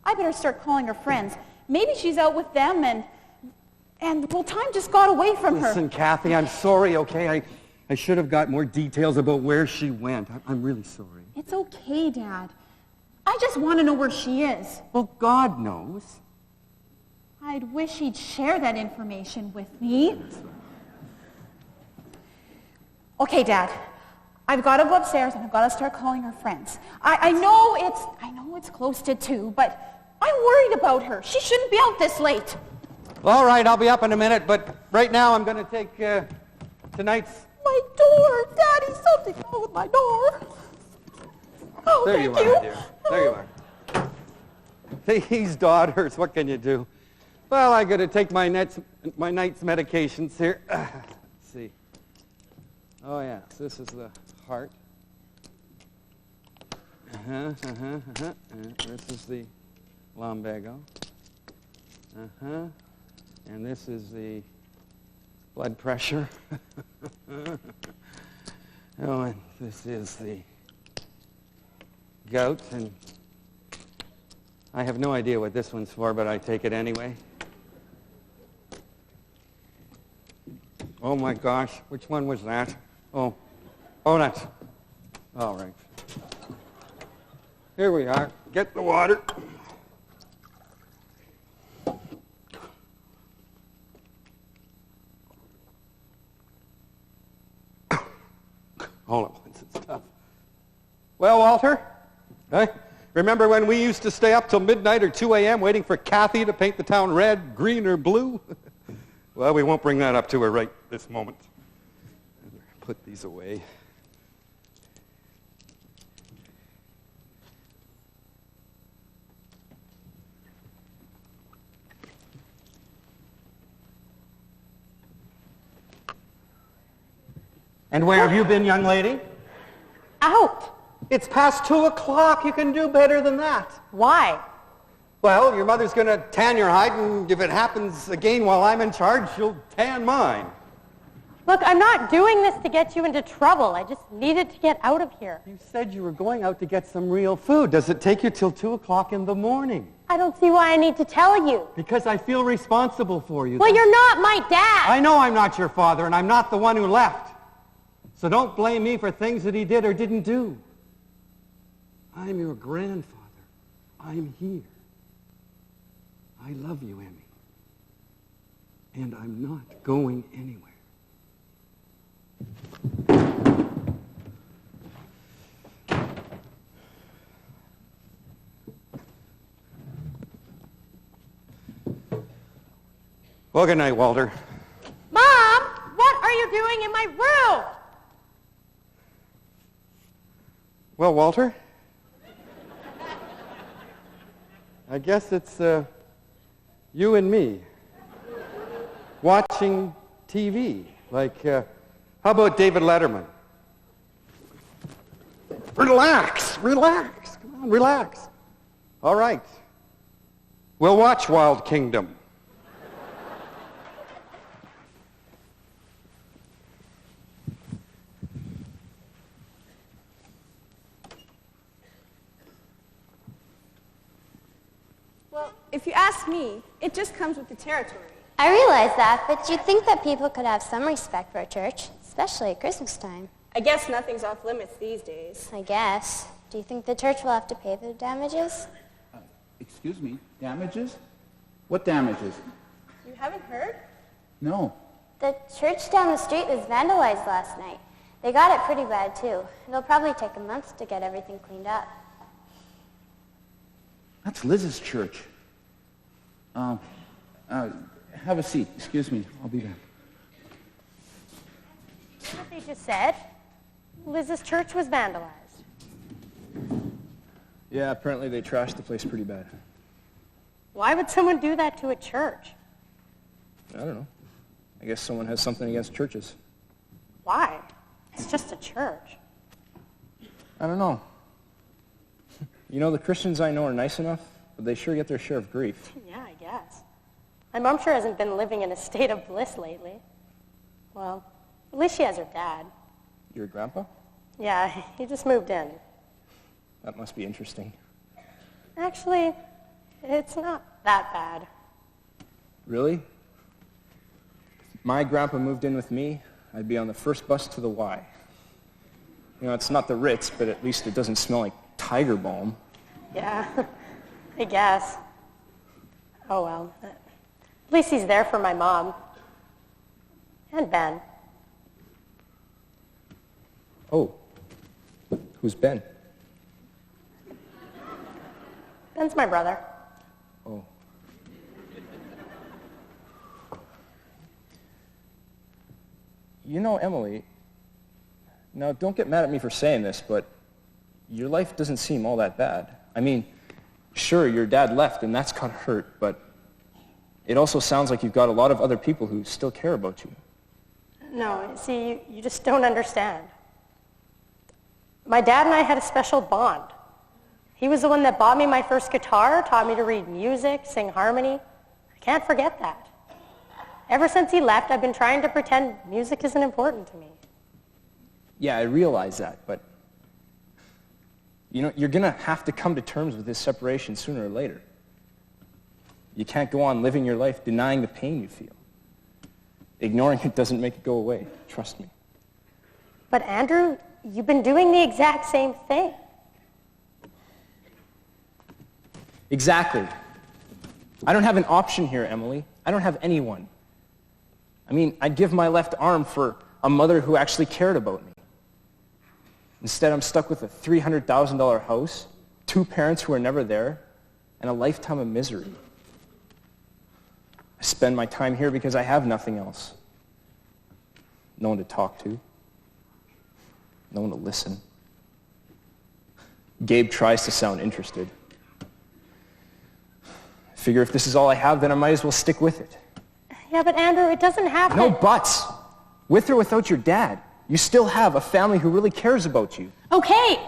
A: I better start calling her friends. Maybe she's out with them and well, time just got away from her.
H: Listen, Kathy, I'm sorry, okay? I should have got more details about where she went. I'm really sorry.
A: It's okay, Dad. I just want to know where she is.
H: Well, God knows.
A: I'd wish he'd share that information with me. Okay, Dad. I've got to go upstairs and I've got to start calling her friends. I know it's close to 2, but I'm worried about her. She shouldn't be out this late.
H: All right, I'll be up in a minute, but right now I'm going to take tonight's...
A: My door! Daddy, something's wrong with my door. Oh,
H: there
A: thank
H: you are, dear. There you are. These daughters, what can you do? Well, I got to take my night's medications here. Let's see. Oh, yes, this is the heart. This is the lumbago. And this is the blood pressure. Oh, and this is the gout. And I have no idea what this one's for, but I take it anyway. Oh, my gosh. Which one was that? Oh, that's... All right. Here we are. Get the water. All at once, it's tough. Well, Walter, remember when we used to stay up till midnight or 2 a.m. waiting for Kathy to paint the town red, green, or blue? Well, we won't bring that up to her right this moment. Put these away. And where have you been, young lady?
C: Out.
H: It's past 2 o'clock. You can do better than that.
C: Why?
H: Well, your mother's going to tan your hide, and if it happens again while I'm in charge, she'll tan mine.
C: Look, I'm not doing this to get you into trouble. I just needed to get out of here.
H: You said you were going out to get some real food. Does it take you till 2 o'clock in the morning?
C: I don't see why I need to tell you.
H: Because I feel responsible for you.
C: Well, you're not my dad.
H: I know I'm not your father, and I'm not the one who left. So don't blame me for things that he did or didn't do. I'm your grandfather. I'm here. I love you, Emmy. And I'm not going anywhere. Well, good night, Walter.
C: Mom, what are you doing in my room?
H: Well, Walter, I guess it's you and me watching TV. Like, how about David Letterman? Relax. Come on, relax. All right. We'll watch Wild Kingdom.
D: Well, if you ask me, it just comes with the territory.
M: I realize that, but you'd think that people could have some respect for a church, especially at Christmas time.
D: I guess nothing's off limits these days.
M: I guess. Do you think the church will have to pay for the damages?
F: Excuse me, damages? What damages?
D: You haven't heard?
F: No.
M: The church down the street was vandalized last night. They got it pretty bad, too. It'll probably take a month to get everything cleaned up.
F: That's Liz's church. Have a seat. Excuse me. I'll be back.
C: You know what they just said? Liz's church was vandalized.
I: Yeah, apparently they trashed the place pretty bad.
C: Why would someone do that to a church?
I: I don't know. I guess someone has something against churches.
C: Why? It's just a church.
I: I don't know. You know, the Christians I know are nice enough, but they sure get their share of grief.
C: Yeah, I guess. My mom sure hasn't been living in a state of bliss lately. Well, at least she has her dad.
I: Your grandpa?
C: Yeah, he just moved in.
I: That must be interesting.
C: Actually, it's not that bad.
I: Really? If my grandpa moved in with me, I'd be on the first bus to the Y. You know, it's not the Ritz, but at least it doesn't smell like tiger balm.
C: Yeah, I guess. Oh well. At least he's there for my mom. And Ben.
I: Oh. Who's Ben?
C: Ben's my brother.
I: Oh. You know, Emily, now don't get mad at me for saying this, but your life doesn't seem all that bad. I mean, sure, your dad left and that's gotta hurt, but it also sounds like you've got a lot of other people who still care about you.
C: No, see, you just don't understand. My dad and I had a special bond. He was the one that bought me my first guitar, taught me to read music, sing harmony. I can't forget that. Ever since he left, I've been trying to pretend music isn't important to me.
I: Yeah, I realize that, but you know, you're gonna have to come to terms with this separation sooner or later. You can't go on living your life denying the pain you feel. Ignoring it doesn't make it go away, trust me.
C: But Andrew, you've been doing the exact same thing.
I: Exactly. I don't have an option here, Emily. I don't have anyone. I mean, I'd give my left arm for a mother who actually cared about me. Instead, I'm stuck with a $300,000 house, 2 parents who are never there, and a lifetime of misery. I spend my time here because I have nothing else. No one to talk to. No one to listen. Gabe tries to sound interested. I figure if this is all I have, then I might as well stick with it.
C: Yeah, but Andrew, it doesn't happen.
I: No buts. With or without your dad, you still have a family who really cares about you.
C: Okay.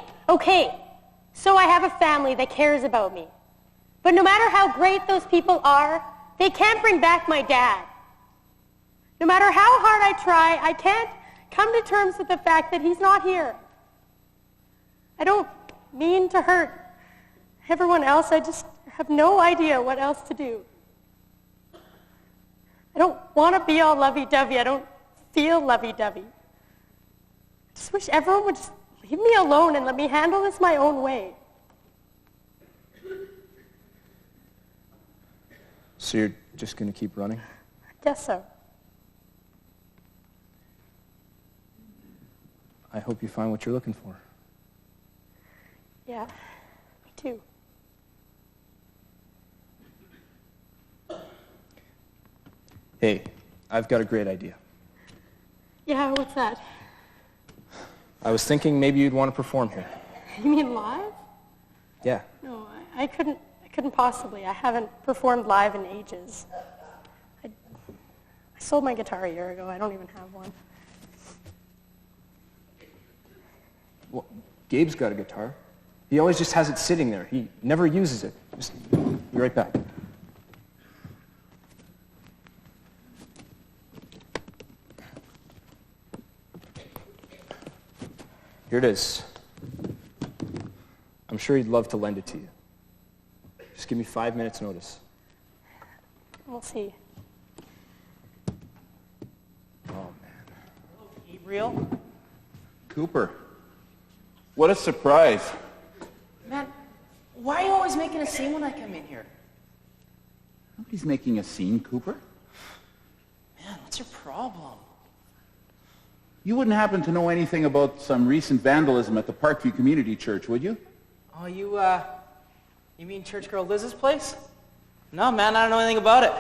C: So I have a family that cares about me. But no matter how great those people are, they can't bring back my dad. No matter how hard I try, I can't come to terms with the fact that he's not here. I don't mean to hurt everyone else. I just have no idea what else to do. I don't want to be all lovey-dovey. I don't feel lovey-dovey. I just wish everyone would just leave me alone and let me handle this my own way.
I: So you're just going to keep running?
C: I guess so.
I: I hope you find what you're looking for.
C: Yeah, me too.
I: Hey, I've got a great idea.
C: Yeah, what's that?
I: I was thinking maybe you'd want to perform here.
C: You mean live?
I: Yeah.
C: No, I couldn't possibly. I haven't performed live in ages. I sold my guitar a year ago. I don't even have one.
I: Well, Gabe's got a guitar. He always just has it sitting there. He never uses it. Just be right back. Here it is. I'm sure he'd love to lend it to you. Just give me 5 minutes notice.
C: We'll see.
I: Oh, man.
D: Gabriel?
F: Cooper, what a surprise.
J: Man, why are you always making a scene when I come in here?
F: Nobody's making a scene, Cooper.
J: Man, what's your problem?
F: You wouldn't happen to know anything about some recent vandalism at the Parkview Community Church, would you?
J: Oh, you mean Church Girl Liz's place? No, man, I don't know anything about it.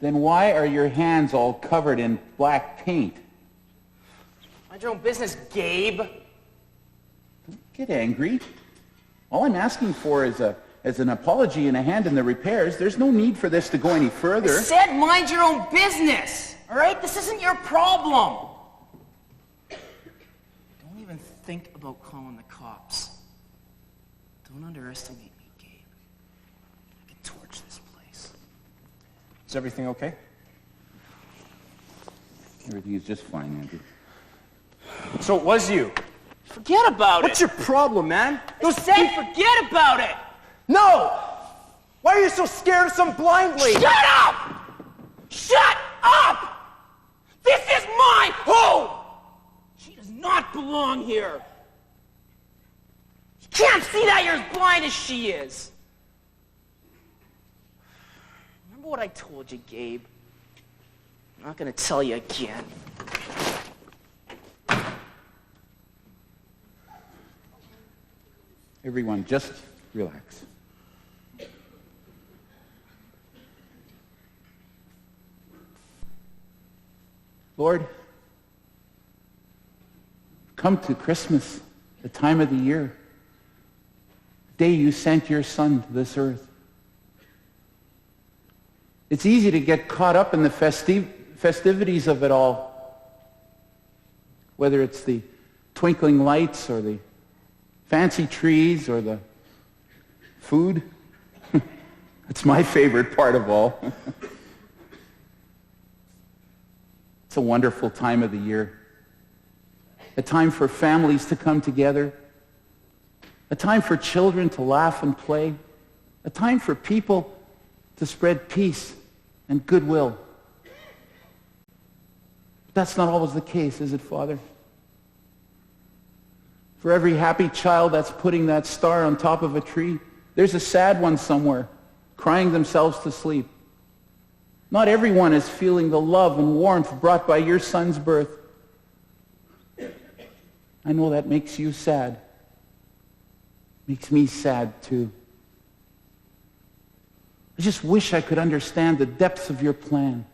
F: Then why are your hands all covered in black paint?
J: Mind your own business, Gabe.
F: Don't get angry. All I'm asking for is an apology and a hand in the repairs. There's no need for this to go any further.
J: I said mind your own business, all right? This isn't your problem. Don't even think about calling the cops. Don't underestimate me, Gabe. I can torch this place.
I: Is everything okay?
F: Everything is just fine, Andrew.
I: So it was you.
J: Forget about
I: What's
J: it.
I: your problem, man?
J: Who said forget about it?
I: No! Why are you so scared of some blind lady?
J: Shut up! Shut up! This is my home! She does not belong here. You can't see that you're as blind as she is. Remember what I told you, Gabe? I'm not going to tell you again.
F: Everyone, just relax. Lord, come to Christmas, the time of the year, the day you sent your Son to this earth. It's easy to get caught up in the festivities of it all, whether it's the twinkling lights or the fancy trees or the food. It's my favorite part of all. It's a wonderful time of the year. A time for families to come together. A time for children to laugh and play. A time for people to spread peace and goodwill. But that's not always the case, is it, Father? For every happy child that's putting that star on top of a tree, there's a sad one somewhere, crying themselves to sleep. Not everyone is feeling the love and warmth brought by your Son's birth. I know that makes you sad. Makes me sad too. I just wish I could understand the depths of your plan.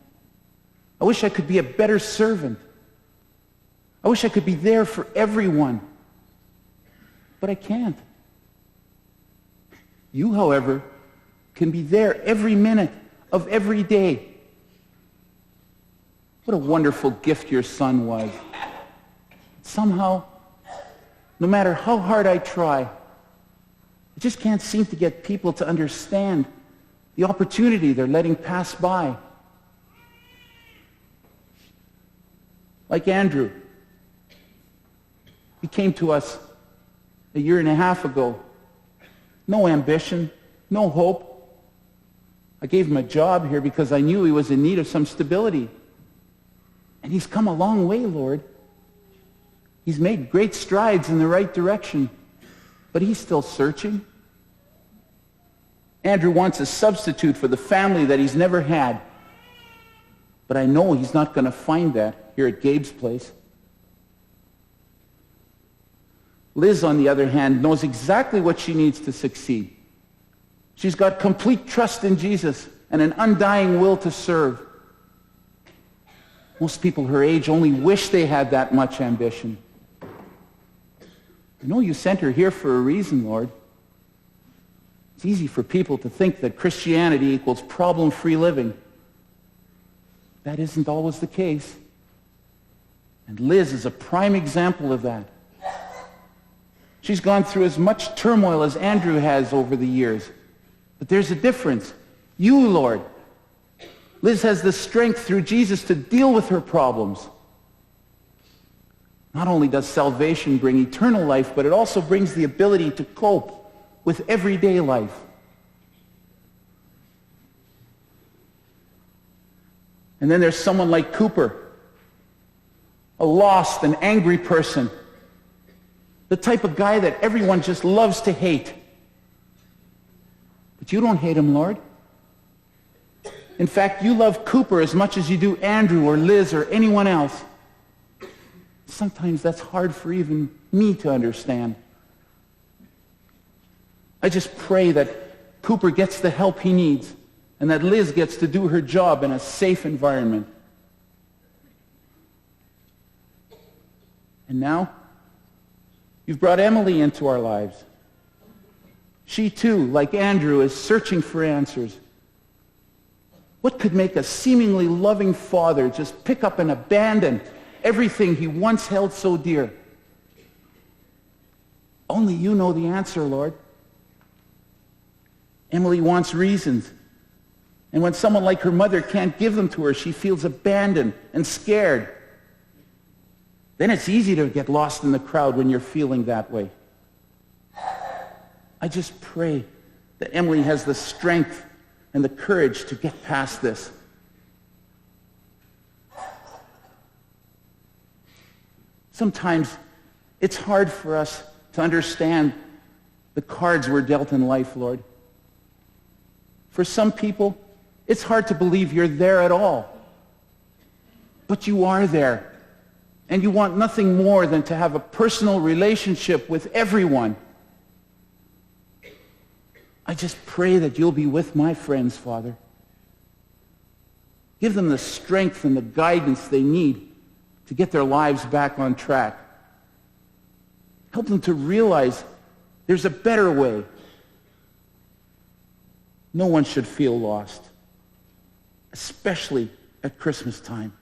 F: I wish I could be a better servant. I wish I could be there for everyone. But I can't. You, however, can be there every minute of every day. What a wonderful gift your Son was. Somehow, no matter how hard I try, I just can't seem to get people to understand the opportunity they're letting pass by. Like Andrew. He came to us a year and a half ago. No ambition, no hope. I gave him a job here because I knew he was in need of some stability. And he's come a long way, Lord. He's made great strides in the right direction, but he's still searching. Andrew wants a substitute for the family that he's never had. But I know he's not going to find that here at Gabe's place. Liz, on the other hand, knows exactly what she needs to succeed. She's got complete trust in Jesus and an undying will to serve. Most people her age only wish they had that much ambition. I know you sent her here for a reason, Lord. It's easy for people to think that Christianity equals problem-free living. That isn't always the case. And Liz is a prime example of that. She's gone through as much turmoil as Andrew has over the years. But there's a difference. You, Lord. Liz has the strength through Jesus to deal with her problems. Not only does salvation bring eternal life, but it also brings the ability to cope with everyday life. And then there's someone like Cooper, a lost and angry person, the type of guy that everyone just loves to hate. But you don't hate him, Lord. In fact, you love Cooper as much as you do Andrew or Liz or anyone else. Sometimes that's hard for even me to understand. I just pray that Cooper gets the help he needs and that Liz gets to do her job in a safe environment. And now, you've brought Emily into our lives. She too, like Andrew, is searching for answers. What could make a seemingly loving father just pick up and abandon everything he once held so dear? Only you know the answer, Lord. Emily wants reasons. And when someone like her mother can't give them to her, she feels abandoned and scared. Then it's easy to get lost in the crowd when you're feeling that way. I just pray that Emily has the strength and the courage to get past this. Sometimes it's hard for us to understand the cards we're dealt in life, Lord. For some people, it's hard to believe you're there at all. But you are there. And you want nothing more than to have a personal relationship with everyone. I just pray that you'll be with my friends, Father. Give them the strength and the guidance they need to get their lives back on track. Help them to realize there's a better way. No one should feel lost, especially at Christmas time.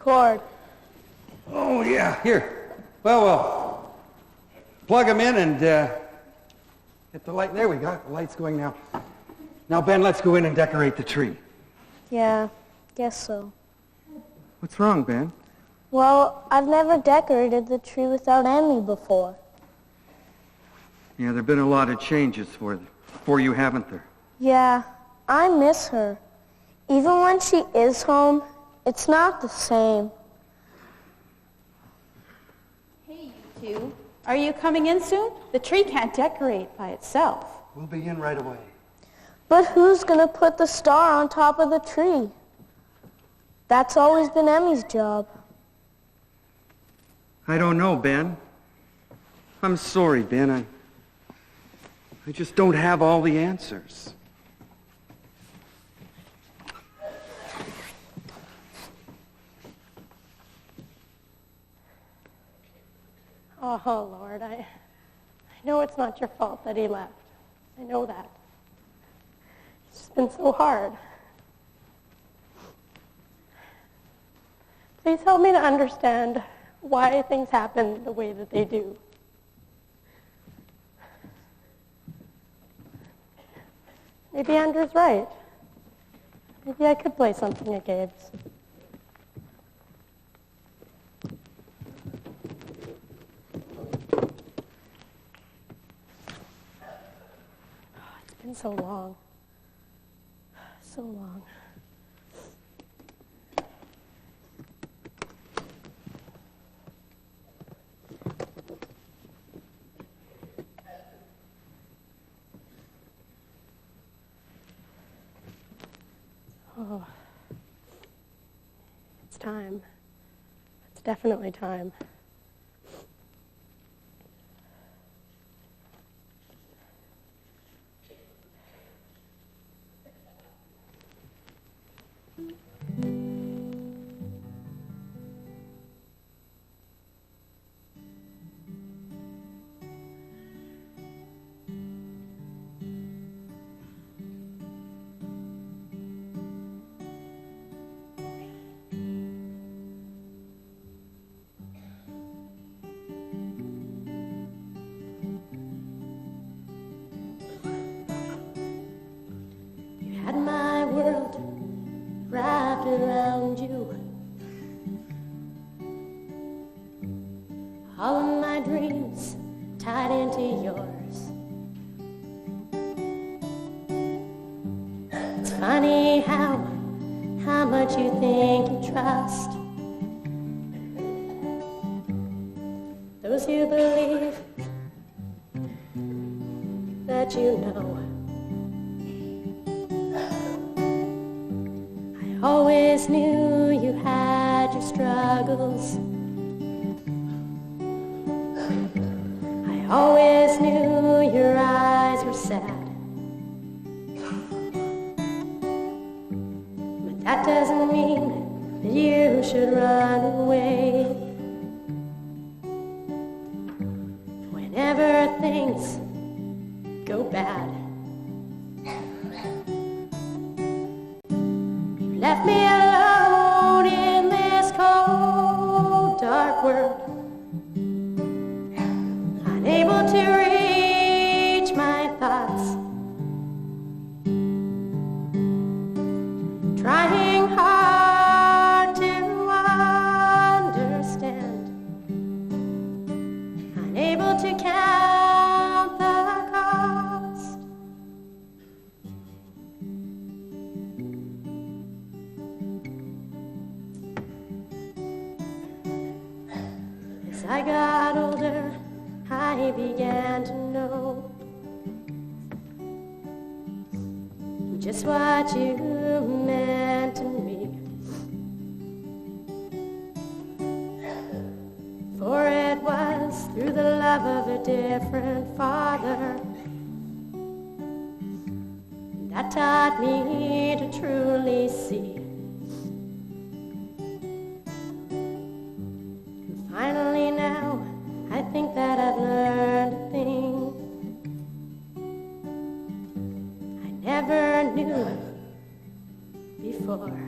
D: cord.
H: Oh, yeah, here. Well, plug them in and hit the light. There we go. The light's going now. Now, Ben, let's go in and decorate the tree.
D: Yeah, guess so.
H: What's wrong, Ben?
D: Well, I've never decorated the tree without Emmy before.
H: Yeah, there have been a lot of changes for you, haven't there?
D: Yeah, I miss her. Even when she is home, it's not the same.
A: Hey, you two. Are you coming in soon? The tree can't decorate by itself.
H: We'll be in right away.
D: But who's going to put the star on top of the tree? That's always been Emmy's job.
H: I don't know, Ben. I'm sorry, Ben. I just don't have all the answers.
C: Oh, Lord, I know it's not your fault that he left. I know that. It's just been so hard. Please help me to understand why things happen the way that they do. Maybe Andrew's right. Maybe I could play something at Gabe's. It's been so long. So long. Oh, it's time. It's definitely time. Had my world wrapped around you. All of my dreams tied into yours. It's funny how much you think you trust those who believe that you know. I always knew you had your struggles. I always knew your eyes were sad. But that doesn't mean that you should run away. Whenever things go bad, left me alone in this cold, dark world, unable to reach my thoughts, trying hard to understand, unable to count the cost. As I got older, I began to know just what you meant to me. For it was through the love of a different father that taught me to truly see. Finally now, I think that I've learned a thing I never knew before.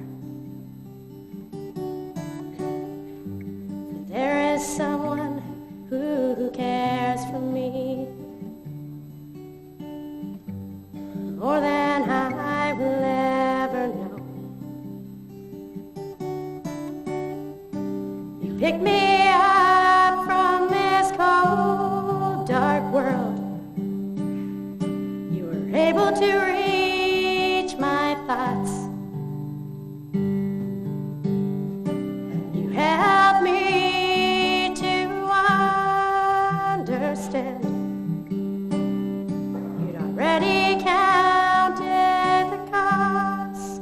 C: someone who cares for me more than I will ever know. You pick me up from this cold, dark world. You were able to reach my thoughts. You helped me to understand. You'd already counted the cost.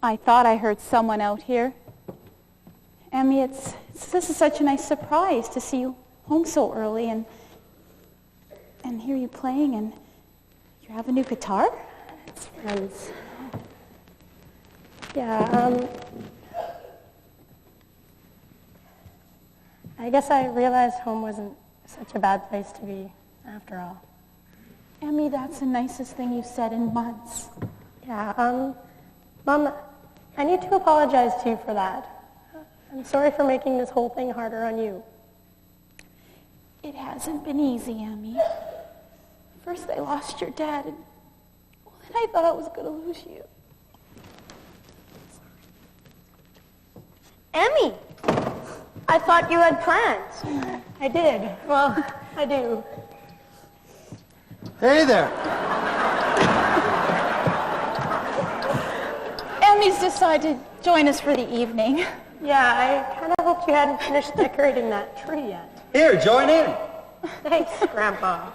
A: I thought I heard someone out here. Emmy, this is such a nice surprise to see you home so early and hear you playing, and you have a new guitar?
C: It's friends. Yeah, I guess I realized home wasn't such a bad place to be after all.
A: Emmy, that's the nicest thing you've said in months.
C: Yeah, Mom, I need to apologize to you for that. I'm sorry for making this whole thing harder on you.
A: It hasn't been easy, Emmy. First I lost your dad, and then I thought I was going to lose you.
D: Emmy, I thought you had plans.
C: I did. Well, I do.
H: Hey there.
A: Emmy's decided to join us for the evening.
C: Yeah, I kind of hoped you hadn't finished decorating that tree yet.
H: Here, join in.
C: Thanks, Grandpa.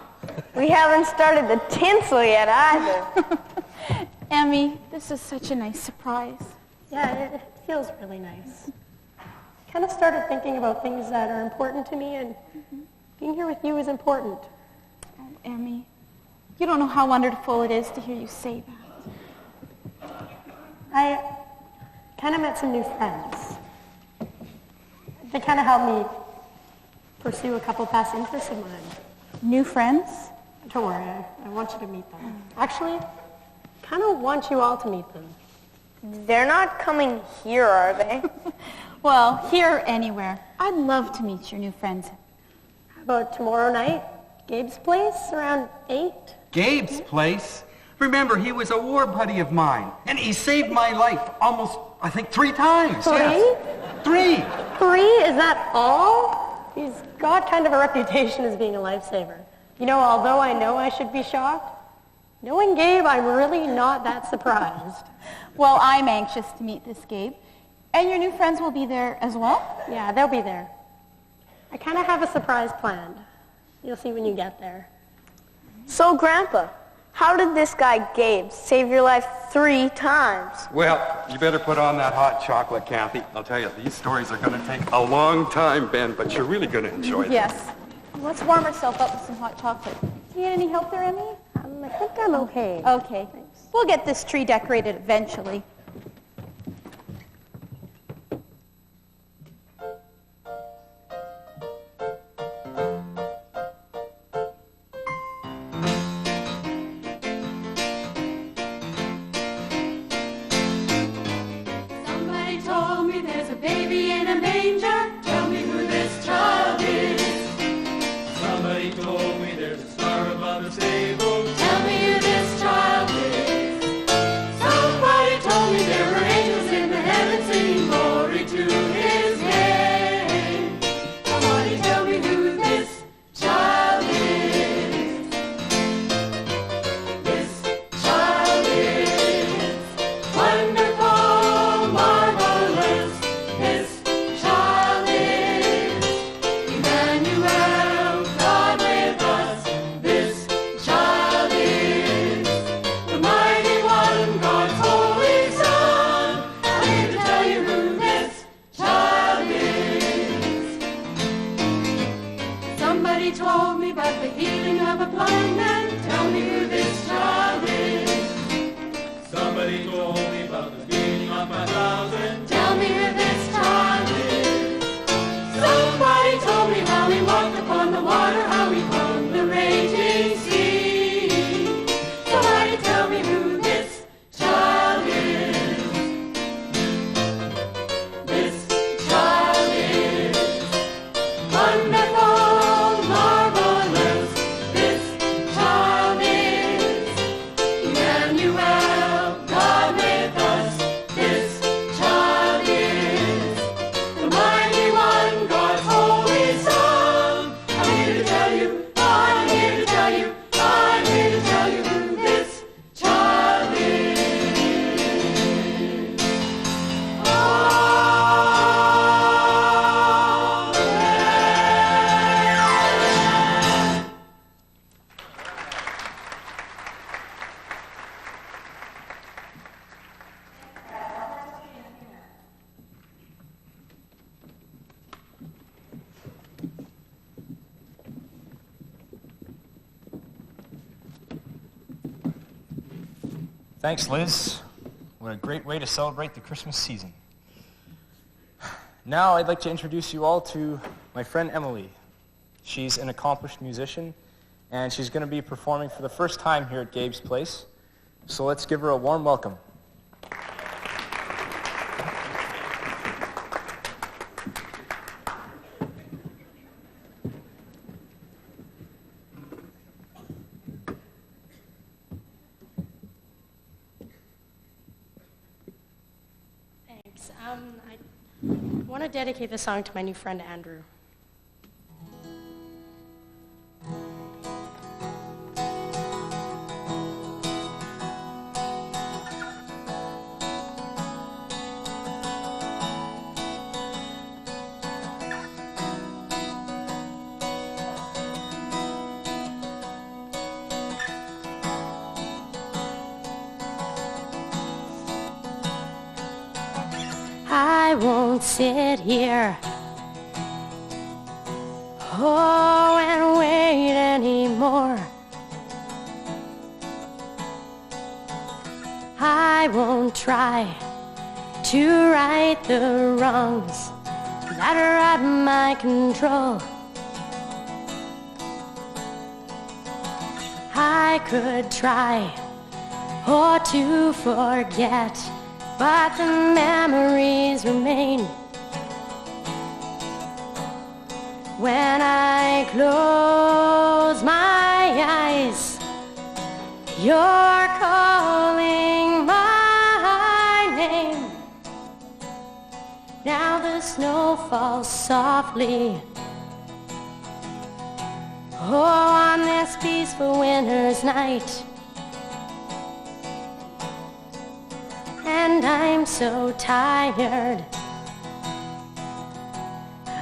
D: We haven't started the tinsel yet either.
A: Emmy, this is such a nice surprise.
C: Yeah, it feels really nice. I kind of started thinking about things that are important to me, and being here with you is important.
A: Oh, Emmy, you don't know how wonderful it is to hear you say that.
C: I kind of met some new friends. They kind of helped me pursue a couple past interests of mine.
A: New friends?
C: Don't worry, I want you to meet them. Actually, kind of want you all to meet them.
D: They're not coming here, are they?
A: Well, here or anywhere. I'd love to meet your new friends.
C: How about tomorrow night? Gabe's place, around 8?
H: Gabe's place? Remember, he was a war buddy of mine, and he saved my life almost, I think, 3 times.
C: 3?
H: Yes. 3.
C: 3? Is that all? He's got kind of a reputation as being a lifesaver. You know, although I know I should be shocked, knowing Gabe, I'm really not that surprised.
A: Well, I'm anxious to meet this Gabe. And your new friends will be there as well?
C: Yeah, they'll be there. I kind of have a surprise planned. You'll see when you get there.
D: So, Grandpa, how did this guy Gabe save your life 3 times?
H: Well, you better put on that hot chocolate, Kathy. I'll tell you, these stories are going to take a long time, Ben, but you're really going to enjoy them.
A: Yes. Let's warm ourselves up with some hot chocolate. Do you need any help there, Emmy?
C: I think I'm okay.
A: Okay. Thanks. We'll get this tree decorated eventually.
B: Somebody told me there's a baby in a manger. Tell me who this child is. Somebody told me there's a star above the stable. Tell me who this child is. Somebody told me there were angels in the heavens singing glory to his name. Somebody tell me who this child is. This child is wonderful, marvelous. This child is Emmanuel, God with us. This child is the mighty one, God's holy Son. I'm here to tell you who this child is. Somebody told me about the healing of a blind man. Tell me who this child is. Somebody told me about the feeding of 5,000. Tell me who this child is. Somebody told
I: Thanks, Liz. What a great way to celebrate the Christmas season. Now I'd like to introduce you all to my friend Emily. She's an accomplished musician, and she's going to be performing for the first time here at Gabe's Place. So let's give her a warm welcome.
C: Thanks. I want to dedicate this song to my new friend Andrew. I won't sit here, and wait anymore. I won't try to right the wrongs that are out of my control. I could try to forget, but the memories remain. When I close my eyes, you're calling my name. Now the snow falls softly, on this peaceful winter's night. And I'm so tired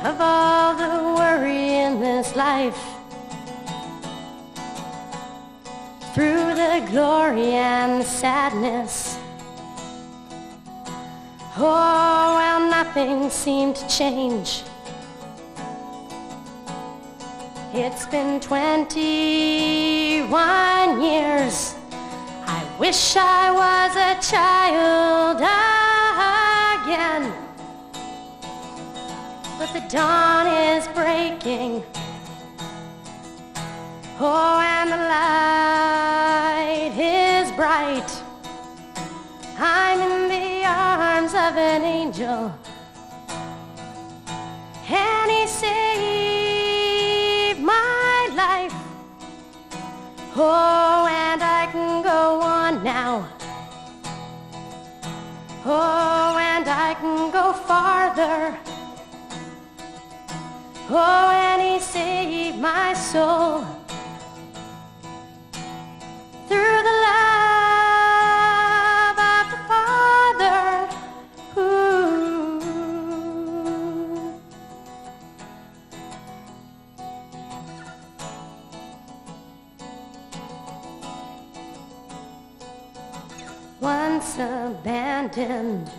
C: of all the worry in this life. Through the glory and sadness, well, nothing seemed to change. It's been 21 years. I wish I was a child again. But the dawn is breaking, and the light is bright. I'm in the arms of an angel, and he saved my life. And I can go on now. And I can go farther. And he saved my soul. Through the love of the Father. Once abandoned,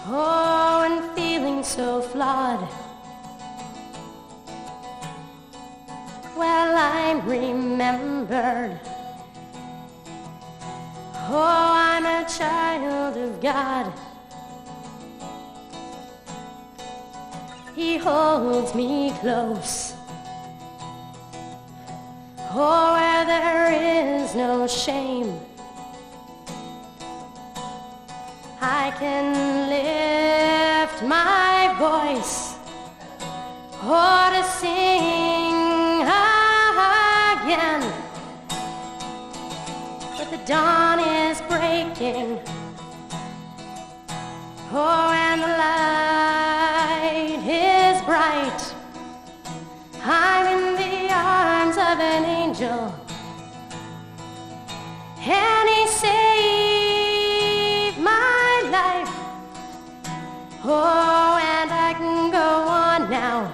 C: and feeling so flawed. Well, I'm remembered. I'm a child of God. He holds me close. Where there is no shame. I can lift my voice, to sing again. But the dawn is breaking, and the light is bright. I'm in the arms of an angel, and he saved my life. And I can go on now.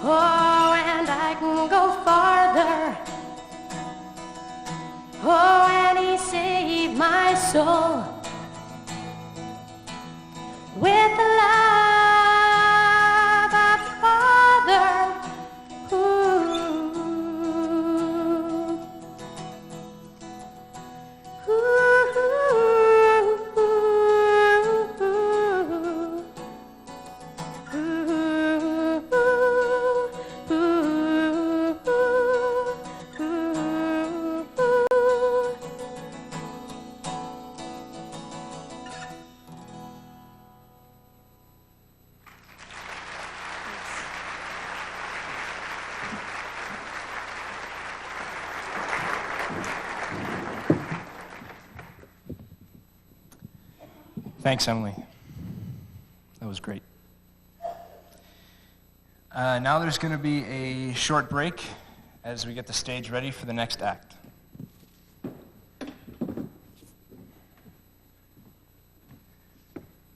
C: And I can go farther. And he saved my soul with the love of the Father.
I: Thanks, Emily. That was great. Now there's going to be a short break as we get the stage ready for the next act. That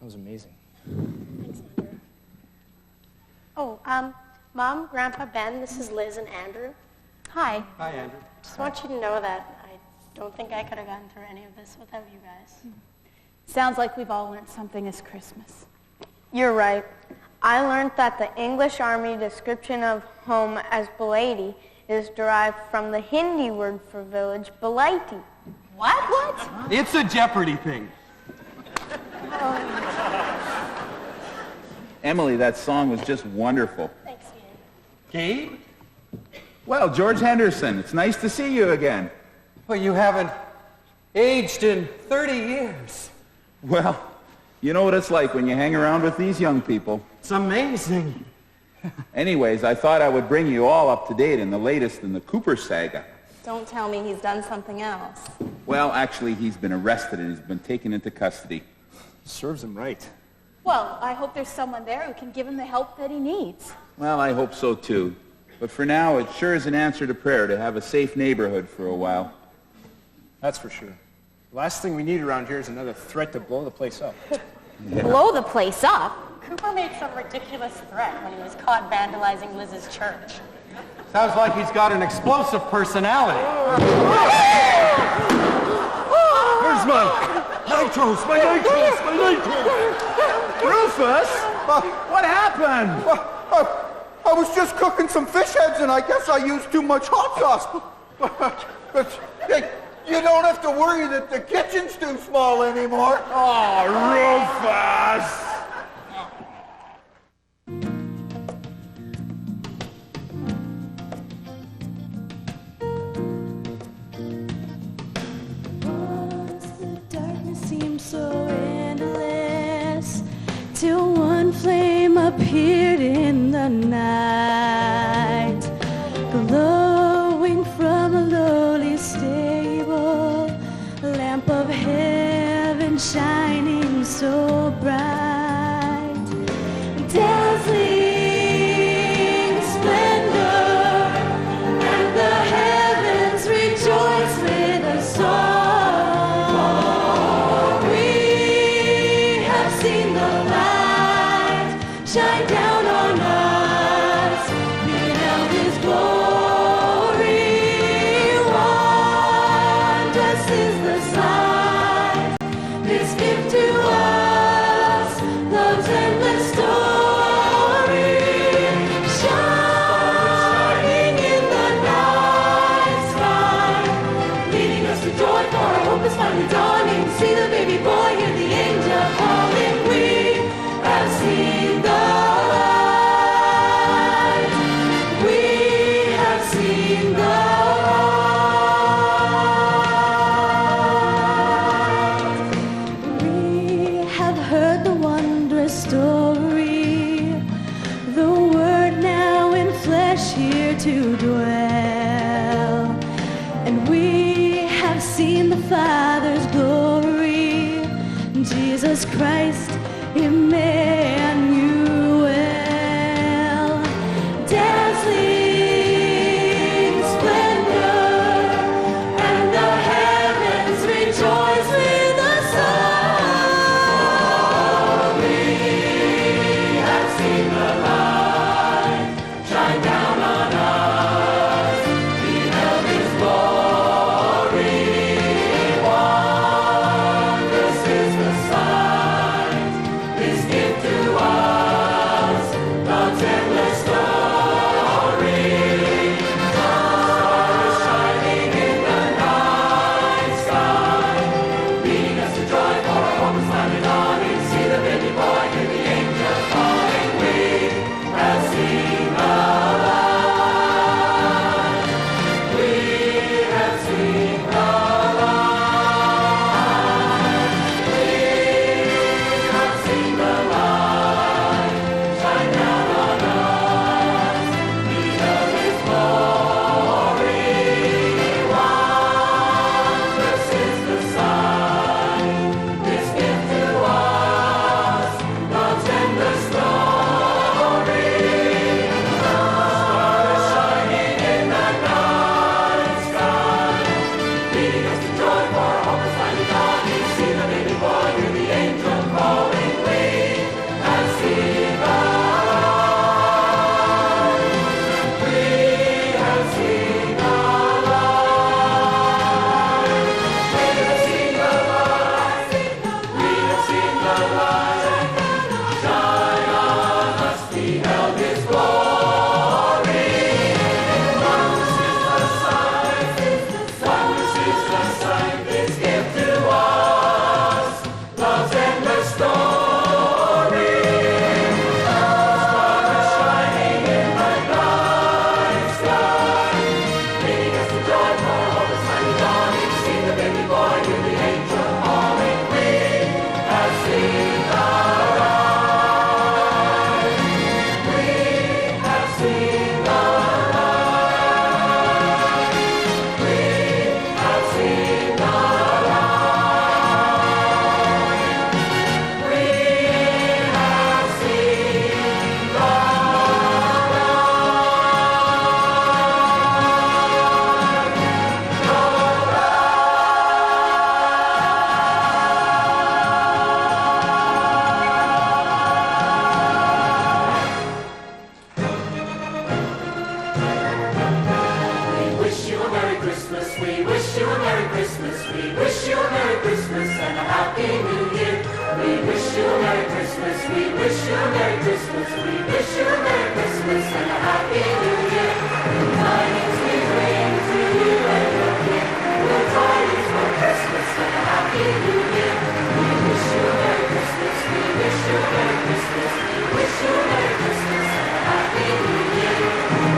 I: was amazing.
C: Oh, Mom, Grandpa, Ben, this is Liz and Andrew.
A: Hi.
H: Hi, Andrew.
C: Just want you to know that I don't think I could have gotten through any of this without you guys.
A: Sounds like we've all learned something this Christmas.
D: You're right. I learned that the English Army description of home as Baladi is derived from the Hindi word for village, Balaiti.
A: What?
H: It's a Jeopardy thing.
F: Emily, that song was just wonderful.
C: Thanks, Gabe.
H: Gabe?
F: Well, George Henderson, it's nice to see you again.
H: Well, you haven't aged in 30 years.
F: Well, you know what it's like when you hang around with these young people.
H: It's amazing.
F: Anyways, I thought I would bring you all up to date in the latest in the Cooper saga.
G: Don't tell me he's done something else.
F: Well, actually, he's been arrested and he's been taken into custody.
I: Serves him right.
A: Well, I hope there's someone there who can give him the help that he needs.
F: Well, I hope so too. But for now, it sure is an answer to prayer to have a safe neighborhood for a while.
I: That's for sure. The last thing we need around here is another threat to blow the place up.
A: Blow the place up?
C: Cooper made some ridiculous threat when he was caught vandalizing Liz's church.
H: Sounds like he's got an explosive personality. Where's my nitros? My nitros! My nitros!
F: Rufus! What happened?
E: I was just cooking some fish heads and I guess I used too much hot sauce. But hey, you don't have to worry that the kitchen's too small anymore.
F: Oh, Rufus!
N: Once the darkness seemed so endless, till one flame appeared in the night, glowing from a lowly stable, a lamp of heaven shining so bright, dazzling splendor, and the heavens rejoice with a song. We have seen the light shine down on us, beheld his glory. Wondrous is the sight, this gift to us, love's endless story, shining in the night sky, leading us to joy, for our hope is finally dawning. See the baby boy, hear the angel calling. We have seen the light. We have seen the light. We have heard the wondrous story, the word now in flesh here to dwell, and we have seen the Father's glory, Jesus Christ, Emmanuel. Dazzling splendor, and the heavens rejoice with a song. We have seen the light shine down on us, beheld his glory. Wondrous is the sight, this gift
B: Merry Christmas. We wish you a Merry Christmas and a Happy New Year. Good tidings we bring to you and your kin. Good tidings for Christmas and a Happy New Year. We wish you a Merry Christmas. We wish you a Merry Christmas. We wish you a Merry Christmas and a Happy New Year.